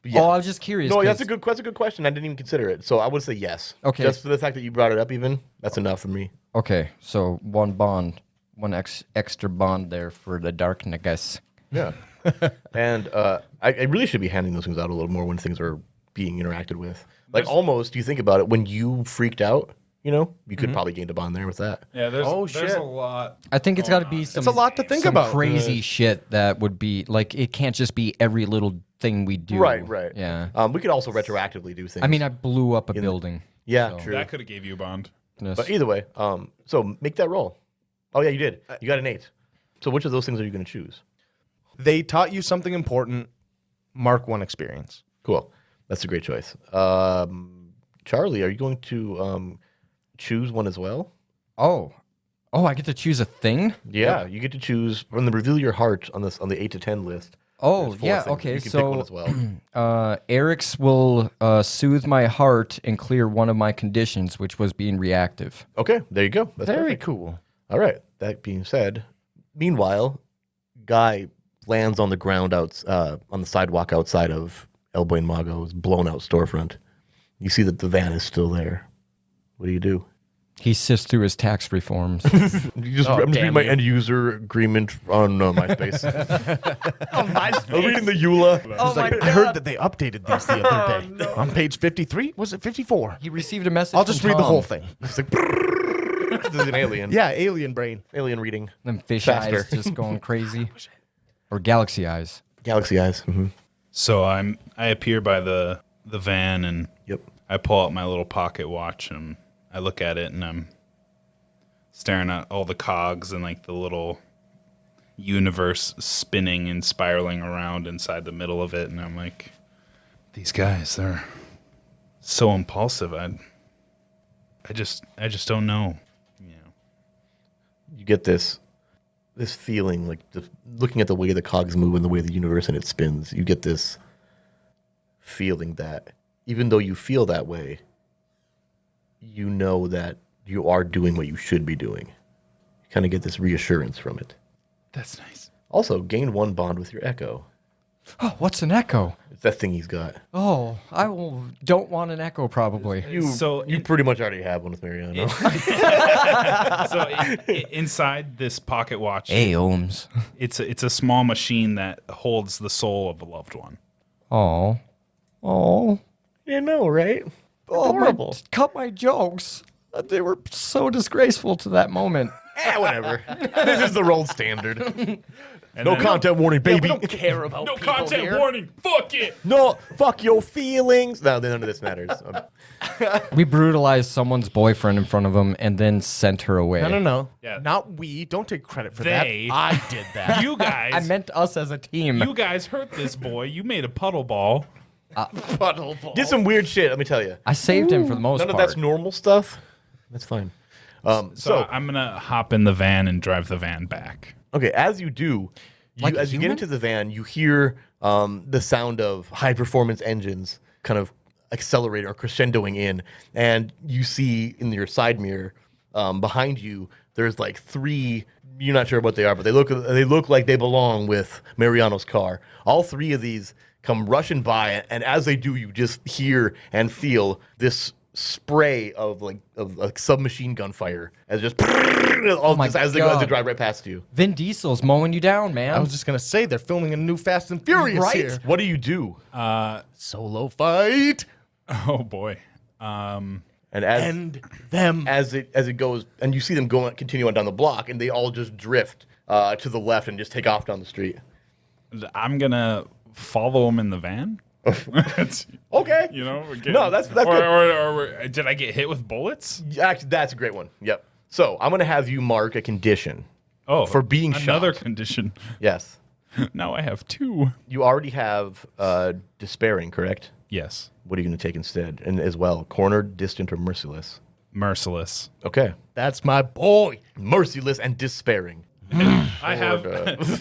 Yeah.
Oh, I was just curious.
No,
'cause-
that's a good question. I didn't even consider it. So I would say yes.
Okay.
Just for the fact that you brought it up even, that's enough for me.
Okay, so one bond, one extra bond there for the darkness, I guess.
Yeah. And I really should be handing those things out a little more when things are being interacted with. Like almost, you think about it, when you freaked out, you could probably gain a bond there with that.
Yeah, there's
shit.
a lot.
I think it's got to be some.
It's a lot to think
some
about.
crazy shit that would be like it can't just be every little thing we do.
Right.
Yeah.
We could also retroactively do things.
I mean, I blew up a building.
yeah,
so-
true.
That could have gave you a bond.
But either way, so make that roll. Oh yeah, you did. You got an 8. So which of those things are you going to choose?
They taught you something important. Mark 1 experience.
Cool. That's a great choice. Charlie, are you going to choose one as well?
Oh, I get to choose a thing.
Yeah, you get to choose from the reveal your heart on the 8 to 10 list.
Oh,
There's 4
yeah.
things.
Okay,
You can pick one as
so
well.
Erix will soothe my heart and clear one of my conditions, which was being reactive.
Okay, there you go. That's
Very
perfect.
cool.
All right. That being said, meanwhile, Guy lands on the ground on the sidewalk outside of Elboy and Mago's blown out storefront. You see that the van is still there. What do?
He sifts through his tax reforms.
I'm just reading
damn
my
you.
end user agreement on MySpace. I'm reading the EULA.
He's like, I heard that they updated these the other day. On page 53? Was it 54?
He received a message.
I'll just
from
read the
Tom.
whole thing.
It's like, this is an alien.
Yeah, alien brain.
Alien reading.
Them fish
Faster.
eyes just going crazy, or galaxy eyes.
Galaxy eyes. Mm-hmm.
So I appear by the van and
Yep.
I pull out my little pocket watch and I look at it and I'm staring at all the cogs and like the little universe spinning and spiraling around inside the middle of it, and I'm like, these guys, they're so impulsive. I just don't know.
You get this feeling, like looking at the way the cogs move and the way the universe and it spins, you get this feeling that even though you feel that way, you know that you are doing what you should be doing. You kind of get this reassurance from it.
That's nice.
Also, gain 1 bond with your Echo.
Oh, what's an echo?
It's that thing he's got.
Oh, don't want an echo probably.
You pretty much already have one with Mariano.
Inside this pocket watch,
Hey, Ohms.
it's a small machine that holds the soul of a loved one.
Oh,
You know, right? Adorable.
cut my jokes. They were so disgraceful to that moment.
Whatever. This is the roll standard.
And
No
then-
content warning,
Yeah, we
baby.
don't care about
No
people
content
here.
warning. Fuck it.
No, fuck your feelings. No, none of this matters.
We brutalized someone's boyfriend in front of him and then sent her away.
No.
Yeah.
Not we. Don't take credit for
They-
that. I did that.
You guys.
I meant us as a team.
you guys hurt this boy. You made a puddle ball.
Puddle ball.
Did some weird shit, let me tell you.
I saved him for the most
None of
part.
that's normal stuff. That's fine.
So I'm gonna hop in the van and drive the van back.
Okay, as you do,
Like a
as you get
human?
into the van, you hear the sound of high performance engines kind of accelerating or crescendoing in, and you see in your side mirror behind you, there's like 3. You're not sure what they are, but they look like they belong with Mariano's car. All 3 of these come rushing by, and as they do, you just hear and feel this spray of submachine gun fire as just
my
as they
God.
drive right past you.
Vin Diesel's mowing you down, man.
I was just gonna say they're filming a new Fast and Furious
Right?
here.
What do you do?
Solo fight.
Oh boy.
And as
End them.
as it goes, and you see them continue on down the block, and they all just drift to the left and just take off down the street.
I'm gonna follow him in the van.
Okay.
You know.
No, that's good.
Or did I get hit with bullets?
Actually, that's a great one. Yep. So I'm gonna have you mark a condition.
Oh,
For being
another
shot.
condition.
Yes.
Now I have 2.
You already have despairing, correct?
Yes.
What are you gonna take instead? And as well, cornered, distant, or merciless?
Merciless.
Okay.
That's my boy.
Merciless and despairing.
I have.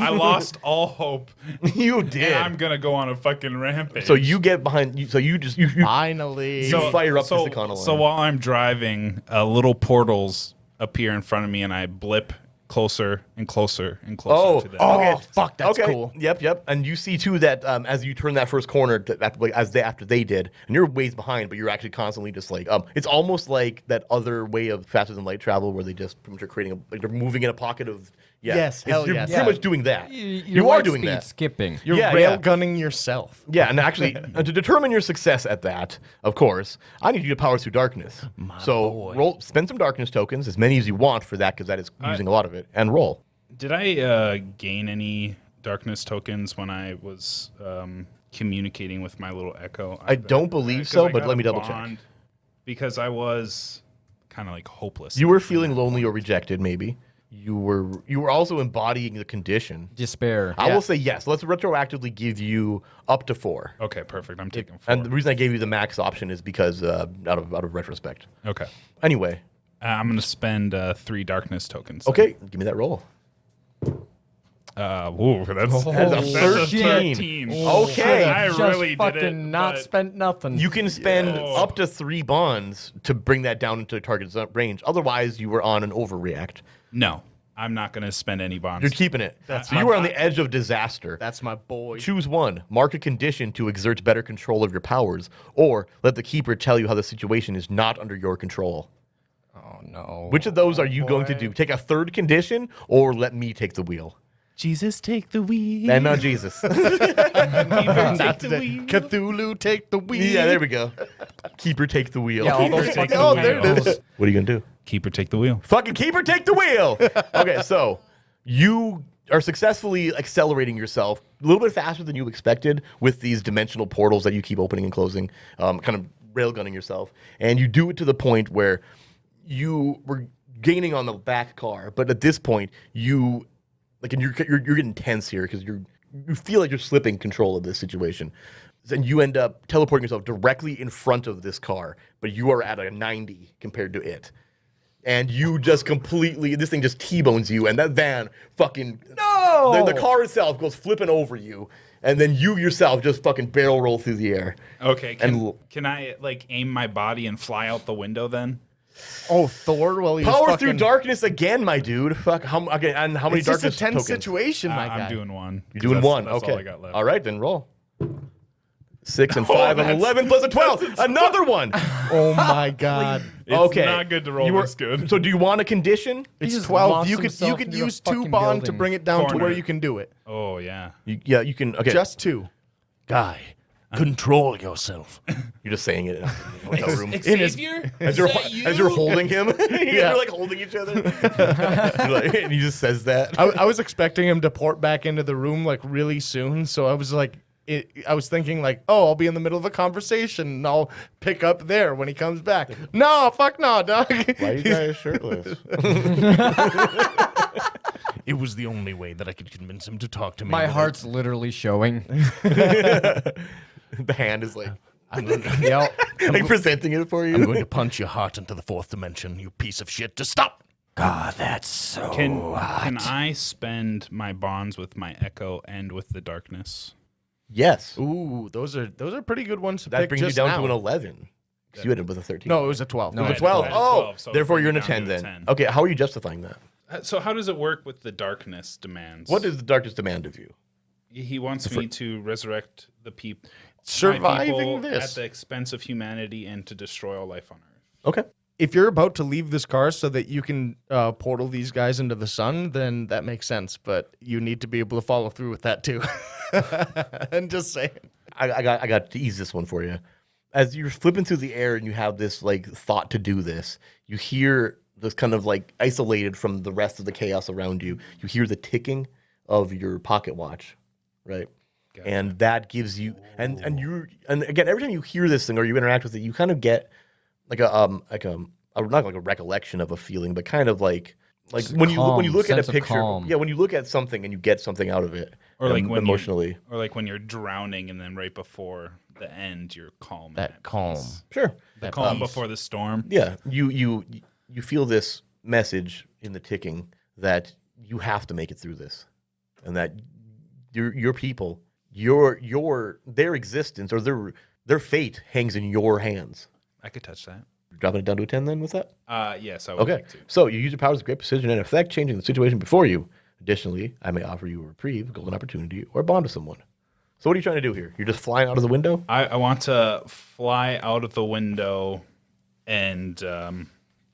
I lost all hope.
You did.
And I'm gonna go on a fucking rampage.
So you get behind. So you just you
Finally.
You fire up
so,
this econoline.
So while I'm driving, little portals appear in front of me, and I blip closer and closer and closer to them.
okay.
Oh, fuck, that's
okay.
cool.
Yep. And you see too that as you turn that first corner, after they did, and you're ways behind, but you're actually constantly just like it's almost like that other way of faster than light travel, where they just pretty much are creating they're moving in a pocket of
Yes, hell
you're
yes.
pretty
Yeah.
much doing that.
Your
You are
light
doing
speed
that.
skipping.
You're
Yeah,
rail
yeah.
gunning yourself.
Yeah, and actually, to determine your success at that, of course, I need you to power through darkness. So spend some darkness tokens, as many as you want for that, because that is using a lot of it, and roll.
Did I gain any darkness tokens when I was communicating with my little echo?
I don't believe
'cause
so,
I
but
got
let
a
me double check.
bond Because I was kind of like hopeless.
You were feeling lonely or rejected, maybe. You were also embodying the condition.
Despair.
I will say yes. Let's retroactively give you up to 4.
Okay, perfect. I'm taking 4.
And the reason I gave you the max option is because out of retrospect.
Okay.
Anyway,
I'm going to spend 3 darkness tokens. then.
okay, give me that roll.
Whoa, that's
That's a 13. Okay.
I
Just
really did
fucking
it.
not
but-
spent nothing.
You can spend up to 3 bonds to bring that down into target range. Otherwise, you were on an overreact.
No, I'm not going to spend any bonds.
You're keeping it. So you were on the edge of disaster.
That's my boy.
Choose one. Mark a condition to exert better control of your powers, or let the keeper tell you how the situation is not under your control.
oh no.
Which of those are you going to do? Take a third condition, or let me take the wheel?
Jesus, take the wheel.
And not Jesus.
Not today. Cthulhu, take the wheel.
Yeah, there we go. Keeper, take the wheel.
Yeah, all those
Take
fucking
the
Oh, there
wheel.
it is.
What are you gonna do?
Keeper, take the wheel.
Fucking keeper, take the wheel. Okay, so you are successfully accelerating yourself a little bit faster than you expected with these dimensional portals that you keep opening and closing, kind of railgunning yourself, and you do it to the point where you were gaining on the back car, but at this point you and you're getting tense here because you feel like you're slipping control of this situation. And you end up teleporting yourself directly in front of this car, but you are at a 90 compared to it. And you just completely, this thing just T-bones you, and that van fucking,
No!
the car itself goes flipping over you, and then you yourself just fucking barrel roll through the air.
Okay,
And-
can I like aim my body and fly out the window then?
Oh, Thor. Well, he was
Power
fucking,
through darkness again, my dude. Fuck, and how many
It's just a
darkness
tense
tokens?
situation, my guy.
I'm doing 1.
You're doing 1,
That's
okay.
all I got left.
All right, then roll. 6 and 5 and
that's-
11 plus a 12. Another one.
Oh my god.
It's
Okay.
not good to roll
You were-
this good.
So do you want a condition?
It's
just
12.
lost
You could
himself
use
into a
2
fucking
bond to
building.
bring it down to
Corner.
where you can do it.
Oh yeah.
Yeah, you can. Okay.
Just 2.
Guy, Control yourself.
You're just saying it in a hotel room.
Xavier?
As you're holding him, you're like holding each other. And he just says that.
I was expecting him to port back into the room like really soon, so I was like, I was thinking like, oh, I'll be in the middle of a conversation and I'll pick up there when he comes back. No, fuck no, dog.
Why are you guys shirtless?
It was the only way that I could convince him to talk to me.
My heart's literally showing.
The hand is like,
Yep.
like presenting it for you.
I'm going to punch your heart into the fourth dimension, you piece of shit. Just stop.
God, that's so
Can
hot.
I spend my bonds with my echo and with the darkness?
Yes.
Ooh, those are pretty good ones to
That
pick
brings you
just
down
now.
to an 11. 'Cause you had it with a 13.
No, it was a 12.
No,
It was a
it's
12.
I had a
Oh,
12, so
therefore
it
you're in a
brings
10
me down
then.
to a 10.
Okay, how are you justifying that?
So how does it work with the darkness demands?
What does the darkness demand of you?
He wants me to resurrect the people,
Surviving this.
at the expense of humanity and to destroy all life on Earth.
Okay.
If you're about to leave this car so that you can portal these guys into the sun, then that makes sense. But you need to be able to follow through with that too. And just saying.
I got to ease this one for you. As you're flipping through the air and you have this like thought to do this, you hear this kind of like isolated from the rest of the chaos around you. You hear the ticking of your pocket watch, right?
Gotcha.
And that gives you and again every time you hear this thing or you interact with it, you kind of get like not like a recollection of a feeling, but kind of like when you look at a
sense of
picture,
calm.
yeah, when you look at something and you get something out of it,
Or like when
emotionally.
or like when you're drowning and then right before the end you're calm. and
That
at
calm.
peace.
Sure.
The calm before the storm.
Yeah, you feel this message in the ticking that you have to make it through this, and that your people, their existence or their fate hangs in your hands.
I could touch that.
Dropping it down to a 10 then with that.
Yes, I would
Okay,
like to.
so you use your powers with great precision and effect, changing the situation before you. Additionally, I may offer you a reprieve, a golden opportunity, or bond with someone. So what are you trying to do here? You're just flying out of the window?
I want to fly out of the window and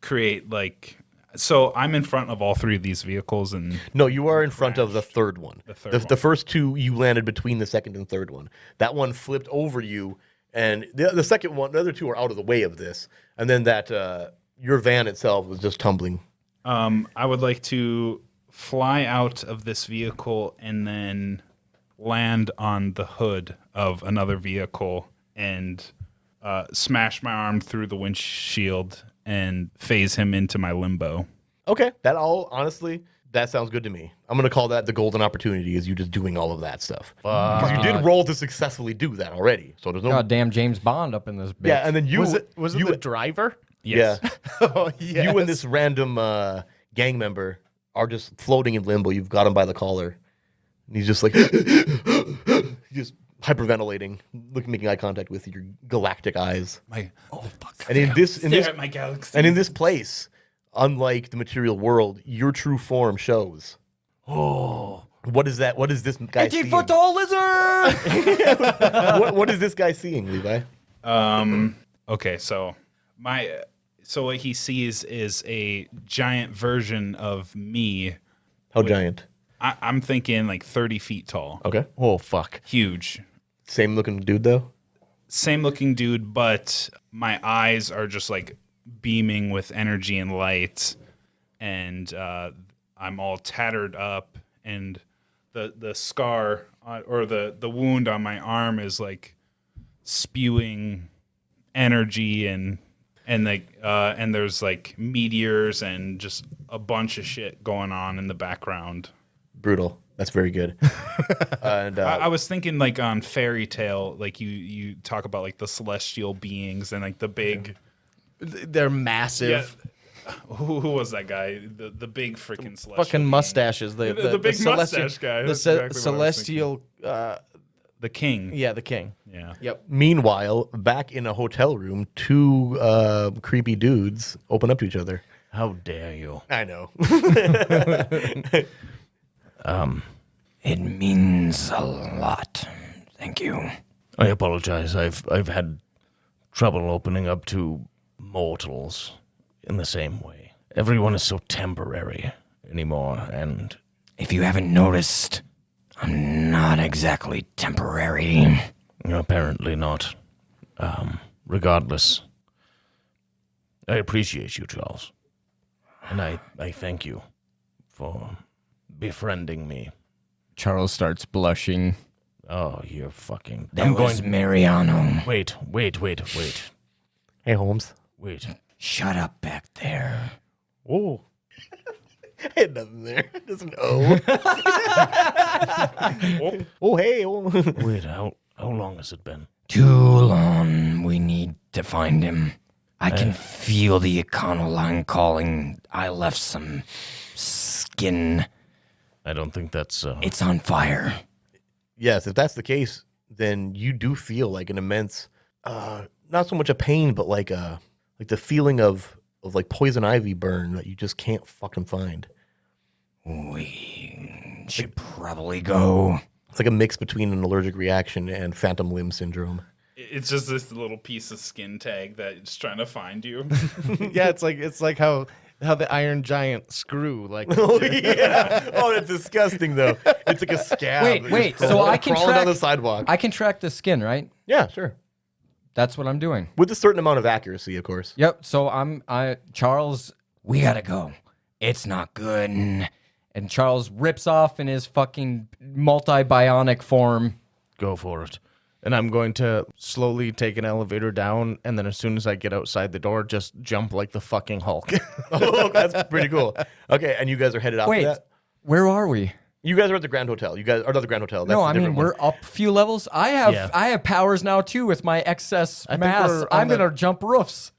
create like. So I'm in front of all three of these vehicles, and
No, you are in front of the third one. The first two, you landed between the second and third one. That one flipped over you, and the second one, the other two are out of the way of this. And then that your van itself was just tumbling.
I would like to fly out of this vehicle and then land on the hood of another vehicle and smash my arm through the windshield and phase him into my limbo.
Okay, honestly, that sounds good to me. I'm going to call that the golden opportunity, is you just doing all of that stuff. Because you did roll to successfully do that already. So there's no...
Goddamn James Bond up in this bitch.
Yeah, and then you...
Was it the driver?
Yes.
Yeah.
Oh, yes.
You and this random gang member are just floating in limbo. You've got him by the collar. And he's just like... he's just hyperventilating, making eye contact with your galactic eyes. And in this...
Stare at my galaxy.
And in this place, unlike the material world, your true form shows. Oh. What is that? What is this guy
18
seeing?
foot tall lizard!
What is this guy seeing, Levi?
Okay, so what he sees is a giant version of me.
How giant?
I'm thinking like 30 feet tall.
Okay.
Oh, fuck.
Huge.
Same looking dude, though?
Same looking dude, but my eyes are just like beaming with energy and light, and I'm all tattered up, and the scar or the wound on my arm is like spewing energy and there's like meteors and just a bunch of shit going on in the background.
Brutal. That's very good. And
I was thinking like on Fairy Tale, like you talk about like the celestial beings and like the big.
They're massive.
Yeah. Who was that guy? The big freaking celestial.
Fucking
being.
mustaches.
The big mustache guy.
The
That's exactly what I was
celestial.
The king.
Yeah, the king.
Yeah.
Yep.
meanwhile, back in a hotel room, two creepy dudes open up to each other.
How dare you?
I know.
It means a lot. Thank you.
I apologize. I've had trouble opening up to mortals in the same way. Everyone is so temporary anymore, and
If you haven't noticed, I'm not exactly temporary.
Apparently not. Regardless, I appreciate you, Charles. And I thank you for befriending me.
Charles starts blushing.
Oh, you're fucking...
That was Mariano.
Wait.
Hey, Holmes.
Wait.
Shut up back there.
Oh. Ain't nothing there. Just an O. Oh, hey. Oh.
Wait, how long has it been?
Too long. We need to find him. I can feel the Econoline calling. I left some skin.
I don't think that's...
It's on fire.
Yes, if that's the case, then you do feel like an immense, not so much a pain, but like the feeling of like poison ivy burn that you just can't fucking find.
We should probably go.
It's like a mix between an allergic reaction and phantom limb syndrome.
It's just this little piece of skin tag that's trying to find you.
Yeah, it's like how the Iron Giant screw, like.
Oh yeah. Oh, that's disgusting though. It's like a scab.
Wait. So I can
crawling
track
down the sidewalk.
I can track the skin, right?
Yeah, sure.
That's what I'm doing.
With a certain amount of accuracy, of course.
Yep. So Charles,
We gotta go. It's not good.
and Charles rips off in his fucking multi-bionic form.
Go for it. And I'm going to slowly take an elevator down, and then as soon as I get outside the door, just jump like the fucking Hulk.
Oh, that's pretty cool. Okay, and you guys are headed out
Wait,
for that?
where are we?
You guys are at the Grand Hotel. You guys are not the Grand Hotel. That's
No,
a
I mean
different one.
we're up a few levels. I have
Yeah.
I have powers now too with my excess
think
mass.
we're on
I'm
the-
gonna jump roofs.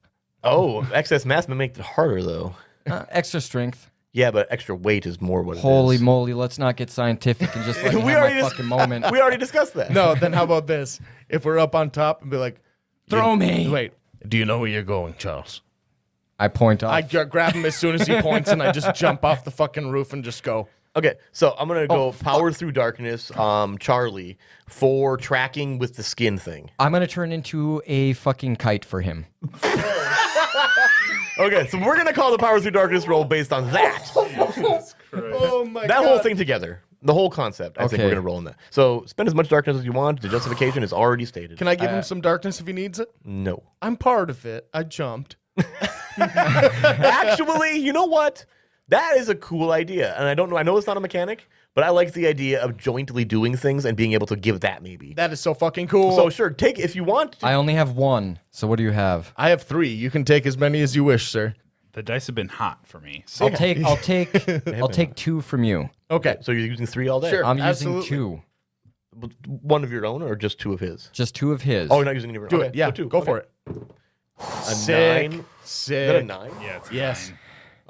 Oh, excess mass may make it harder though.
Extra strength.
Yeah, but extra weight is more what it
Holy
is.
moly! Let's not get scientific and just let me
We
have
already
my
dis-
fucking moment.
We already discussed that.
No, then how about this? If we're up on top and be like,
Throw me.
wait,
Do you know where you're going, Charles?
I point off.
I grab him as soon as he points, and I just jump off the fucking roof and just go.
Okay, so I'm gonna go power through darkness, Charlie, for tracking with the skin thing.
I'm gonna turn into a fucking kite for him.
Okay, so we're gonna call the power through darkness roll based on that.
Oh my
That whole thing together. The whole concept. I think
Okay.
we're gonna roll in that. So spend as much darkness as you want. The justification is already stated.
Can I give him some darkness if he needs it?
No.
I'm part of it. I jumped.
Actually, you know what? That is a cool idea. And I don't know. I know it's not a mechanic, but I like the idea of jointly doing things and being able to give that maybe.
That is so fucking cool.
So sure, take if you want.
I only have one. So what do you have?
I have 3. You can take as many as you wish, sir.
The dice have been hot for me. So
I'll take 2 from you.
Okay.
So you're using 3 all day?
Sure.
I'm
Absolutely.
using 2.
One of your own or just 2 of his?
Just 2 of his.
Oh, you're not using any of your
Do
own.
it. Yeah.
So 2.
Go
Okay.
for it.
A
Sick.
9.
Sick.
Is that a 9?
yeah, it's
Yes.
fine.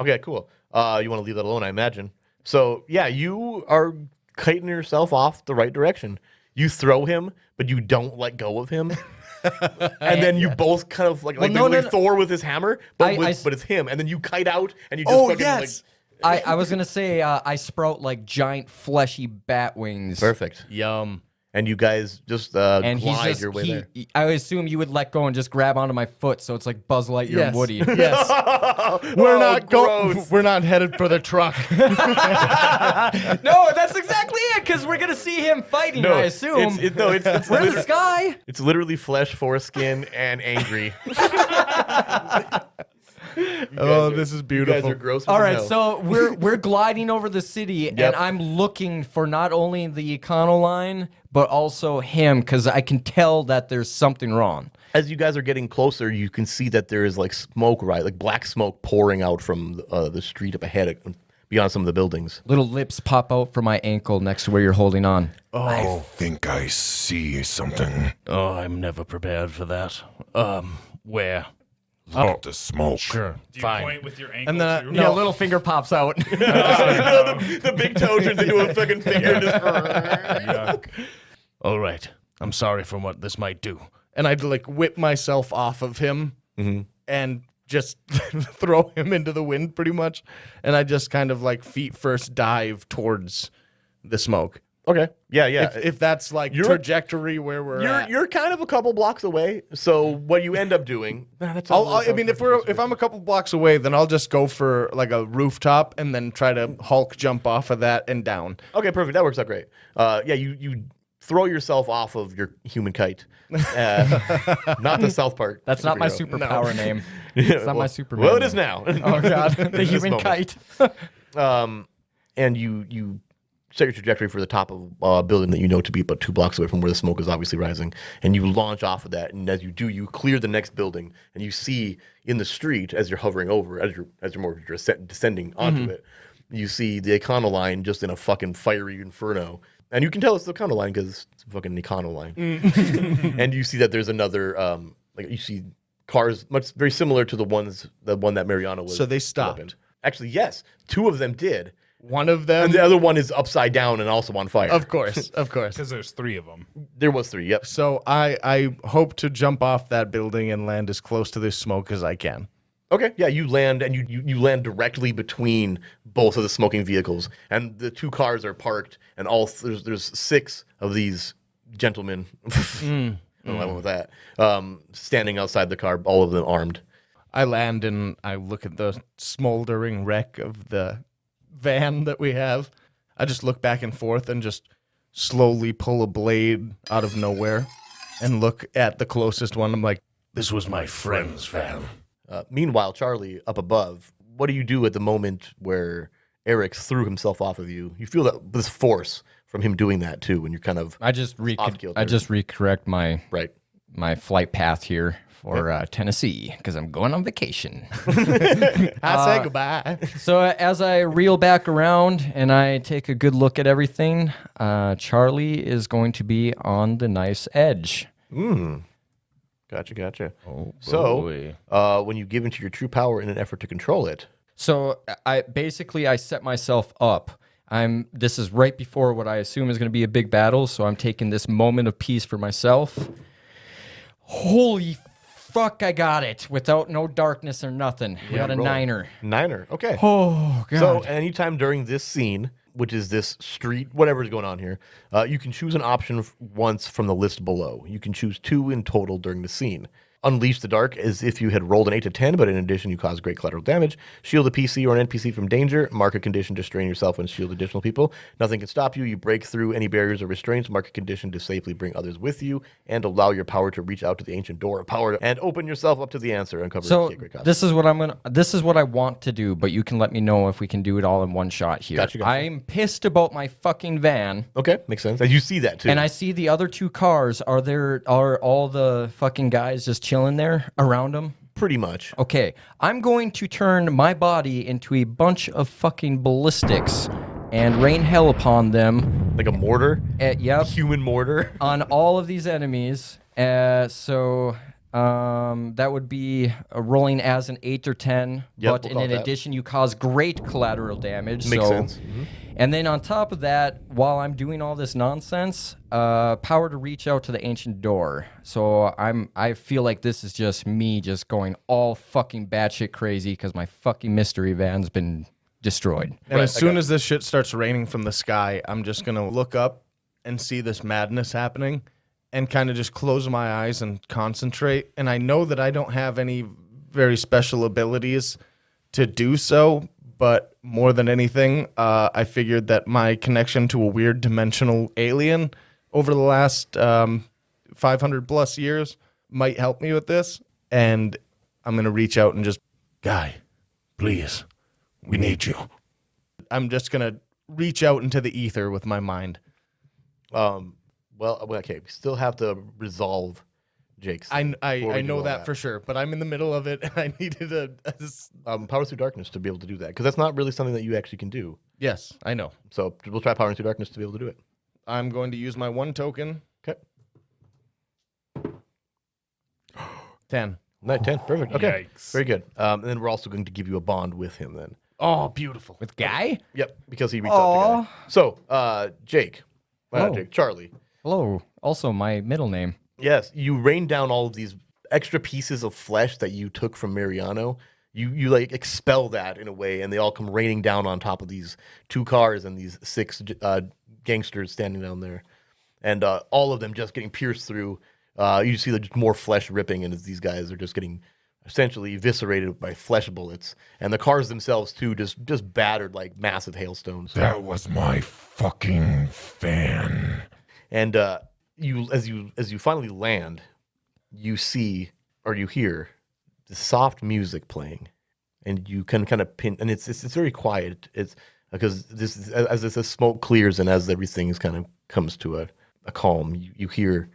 Okay, cool. You want to leave that alone, I imagine. So, yeah, you are kiting yourself off the right direction. You throw him, but you don't let go of him. And then you both kind of like
no,
literally
no.
Thor with his hammer, but,
I-
but it's him. And then you kite out and you just
Oh,
fucking
yes.
I was gonna say I sprout like giant fleshy bat wings.
perfect.
Yum.
And you guys just
And he's
glide
just
your way there.
I assume you would let go and just grab onto my foot, so it's like Buzz Lightyear
Yes.
and Woody.
Yes. We're
Oh,
not going.
gross.
We're not headed for the truck.
No, that's exactly it, because we're gonna see him fighting. I assume
it's
we're in the sky.
It's literally flesh, foreskin, and angry.
Oh, this is
You guys
beautiful.
are gross.
All
as
right,
hell.
so we're gliding over the city, and I'm looking for not only the Econoline but also him, because I can tell that there's something wrong.
as you guys are getting closer, you can see that there is like smoke, right? Like black smoke pouring out from the street up ahead, beyond some of the buildings.
Little lips pop out from my ankle next to where you're holding on.
I think I see something.
Oh, I'm never prepared for that. Where?
Look at the smoke.
Sure.
Do you
Fine.
point with your ankle
And then
too?
Yeah, little finger pops out.
The big toe turns into a fucking finger. And just,
Yuck.
All right. I'm sorry for what this might do.
And I'd like whip myself off of him and just throw him into the wind pretty much. And I just kind of like feet first dive towards the smoke.
okay. Yeah.
If that's like
You're-
trajectory where we're at.
You're kind of a couple blocks away. So what you end up doing?
I mean, if I'm a couple blocks away, then I'll just go for like a rooftop and then try to Hulk jump off of that and down.
Okay, perfect. That works out great. Yeah, you throw yourself off of your human kite. Not the south part.
That's not my
superhero.
superpower name. It's not my Superman.
Well, it
name.
is now.
Oh god, the
This
human
moment.
kite.
And you set your trajectory for the top of a building that you know to be about 2 blocks away from where the smoke is obviously rising, and you launch off of that. And as you do, you clear the next building, and you see in the street as you're hovering over, as you're more descending onto it, you see the Econoline just in a fucking fiery inferno. And you can tell it's the Econoline because it's a fucking Econoline. And you see that there's another, you see cars very similar to the one that Mariana was.
So they
in.
stopped.
Actually, yes, 2 of them did.
One of them,
And the other one is upside down and also on fire.
of course.
Because there's 3 of them.
There was 3, yep.
So I hope to jump off that building and land as close to this smoke as I can.
Okay, yeah, you land, and you land directly between both of the smoking vehicles. And the 2 cars are parked, and there's 6 of these gentlemen. I don't know why I went with that. Standing outside the car, all of them armed.
I land and I look at the smoldering wreck of the van that we have. I just look back and forth and just slowly pull a blade out of nowhere and look at the closest one. I'm like,
This was my friend's van.
Meanwhile, Charlie, up above, what do you do at the moment where Erix threw himself off of you? You feel that this force from him doing that too, and you're kind of
I just recorrect
right.
my flight path here for Tennessee because I'm going on vacation.
I say goodbye.
So as I reel back around and I take a good look at everything, Charlie is going to be on the nice edge.
Gotcha.
Oh,
So, when you give into your true power in an effort to control it,
So I set myself up. This is right before what I assume is going to be a big battle, so I'm taking this moment of peace for myself. Holy fuck, I got it without no darkness or nothing. I got a
roll.
9er.
Okay.
Oh god.
So anytime during this scene, which is this street, whatever's going on here, you can choose an option once from the list below. You can choose 2 in total during the scene. Unleash the Dark is if you had rolled an 8 to 10, but in addition you cause great collateral damage. Shield a PC or an NPC from danger. Mark a condition to restrain yourself and shield additional people. Nothing can stop you. You break through any barriers or restraints. Mark a condition to safely bring others with you and allow your power to reach out to the ancient door of power and open yourself up to the answer. Uncover
So
secret costume.
this is what I want to do, but you can let me know if we can do it all in one shot here.
Gotcha.
I'm pissed about my fucking van.
Okay, makes sense. And you see that too.
And I see the other 2 cars. Are all the fucking guys just chilling there around them?
Pretty much.
Okay, I'm going to turn my body into a bunch of fucking ballistics and rain hell upon them.
Like a mortar?
Yep,
Human mortar?
on all of these enemies. So that would be rolling as an 8 or 10.
Yep,
But
we'll call
in
it that.
addition, you cause great collateral damage.
Makes
so,
sense.
And then on top of that, while I'm doing all this nonsense, power to reach out to the ancient door. So I feel like this is just me just going all fucking batshit crazy because my fucking mystery van's been destroyed.
And as soon as this shit starts raining from the sky, I'm just going to look up and see this madness happening and kind of just close my eyes and concentrate. And I know that I don't have any very special abilities to do so, but more than anything, I figured that my connection to a weird dimensional alien over the last 500 plus years might help me with this. And I'm going to reach out and just,
Guy, please, we need you.
I'm just going to reach out into the ether with my mind.
Well, okay. We still have to resolve Jake's.
I
before we do
know
all
that for sure, but I'm in the middle of it, and I needed
Power through darkness to be able to do that, because that's not really something that you actually can do.
yes, I know.
So we'll try power through darkness to be able to do it.
I'm going to use my 1 token.
Okay.
10.
9, 10. Perfect. Okay.
Yikes.
Very good. And then we're also going to give you a bond with him then.
Oh, beautiful.
With Guy?
Yep, because he reached out to Guy. So, Jake.
Oh.
Jake. Charlie.
Hello. Also, my middle name.
Yes, you rain down all of these extra pieces of flesh that you took from Mariano. You like expel that in a way, and they all come raining down on top of these 2 cars and these 6 gangsters standing down there, and all of them just getting pierced through. You see just more flesh ripping, and these guys are just getting essentially eviscerated by flesh bullets, and the cars themselves too just battered like massive hailstones.
That was my fucking van.
And as you finally land, you see or you hear the soft music playing, and you can kind of pin, and it's very quiet. It's because as the smoke clears and as everything kind of comes to a calm, you hear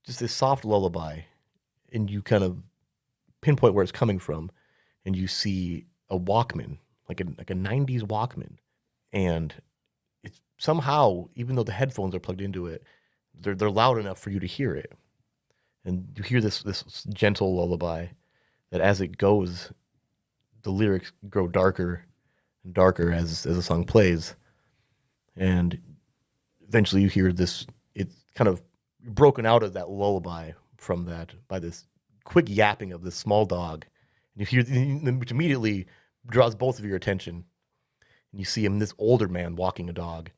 just this soft lullaby, and you kind of pinpoint where it's coming from, and you see a Walkman, like a 90s Walkman, and it's somehow, even though the headphones are plugged into it, they're loud enough for you to hear it, and you hear this gentle lullaby that as it goes, the lyrics grow darker and darker as the song plays, and eventually you hear this. It's kind of broken out of that lullaby from that by this quick yapping of this small dog, and you hear, which immediately draws both of your attention. And you see him, this older man, walking a dog,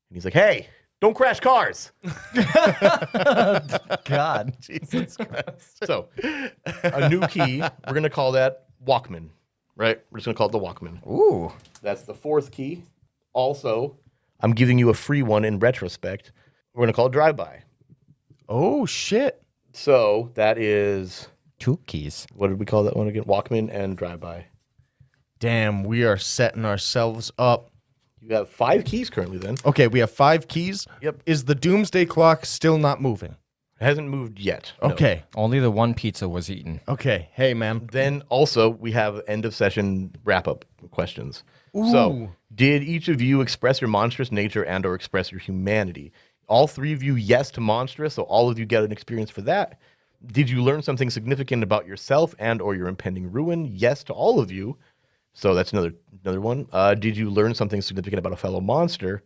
and he's like, "Hey, don't crash cars."
God.
Jesus Christ.
So, a new key. We're gonna call that Walkman, right? We're just gonna call it the Walkman.
Ooh.
That's the fourth key. Also, I'm giving you a free one in retrospect. We're gonna call it Drive-By.
Oh, shit.
So that is,
2 keys.
what did we call that one again? Walkman and Drive-By.
Damn, we are setting ourselves up.
You have 5 keys currently then.
Okay, we have 5 keys.
Yep.
Is the doomsday clock still not moving?
It hasn't moved yet. no.
Okay.
Only the 1 pizza was eaten.
Okay. Hey, man.
Then also we have end of session wrap-up questions. So did each of you express your monstrous nature and or express your humanity? All 3 of you, yes to monstrous, so all of you get an experience for that. Did you learn something significant about yourself and or your impending ruin? Yes to all of you. So that's another one. Did you learn something significant about a fellow monster?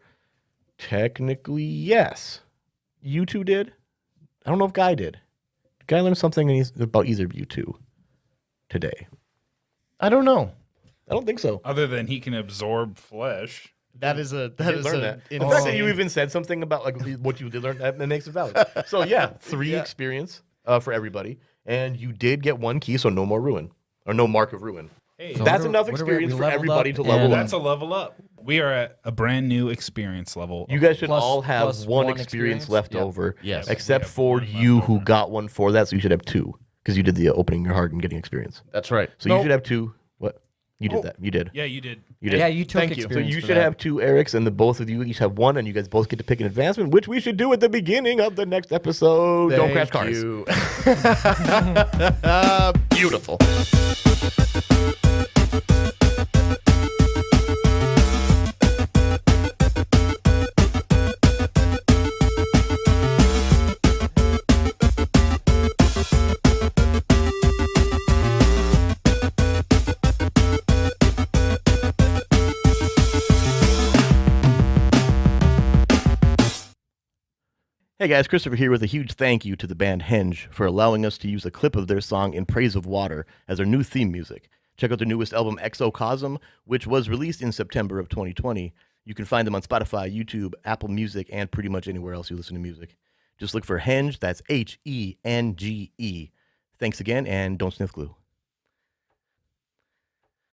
Technically, yes. You two did. I don't know if Guy did. Did Guy learn something about either of you two today?
I don't know.
I don't think so.
Other than he can absorb flesh.
That is a
I didn't learn that. The fact that you even said something about like what you did learn, that makes it valid. So yeah, 3 experience for everybody, and you did get 1 key, so no more ruin or no mark of ruin.
Hey,
So
That's
what are-
enough
what are we-
experience
we
for
leveled
everybody
up
to level
and-
up.
that's a level up. We are at a brand new experience level.
You guys should
Plus-
all have
plus
1
one
experience
experience?
left
Yep.
over,
Yes.
except
We have
for
one left
you who
over.
got 1 for that, so you should have 2 because you did the opening your heart and getting experience.
That's right.
So you should have 2. What? You did that. You did.
Yeah, you did.
You did.
Yeah, you took
Thank you. So
So
experience.
you
for
should
that.
have 2 Erics, and the both of you each have 1, and you guys both get to pick an advancement, which we should do at the beginning of the next episode. Don't crash cars.
You.
Beautiful. Hey guys, Christopher here with a huge thank you to the band Henge for allowing us to use a clip of their song In Praise of Water as our new theme music. Check out their newest album, Exocosm, which was released in September of 2020. You can find them on Spotify, YouTube, Apple Music, and pretty much anywhere else you listen to music. Just look for Henge, that's Henge. Thanks again, and don't sniff glue.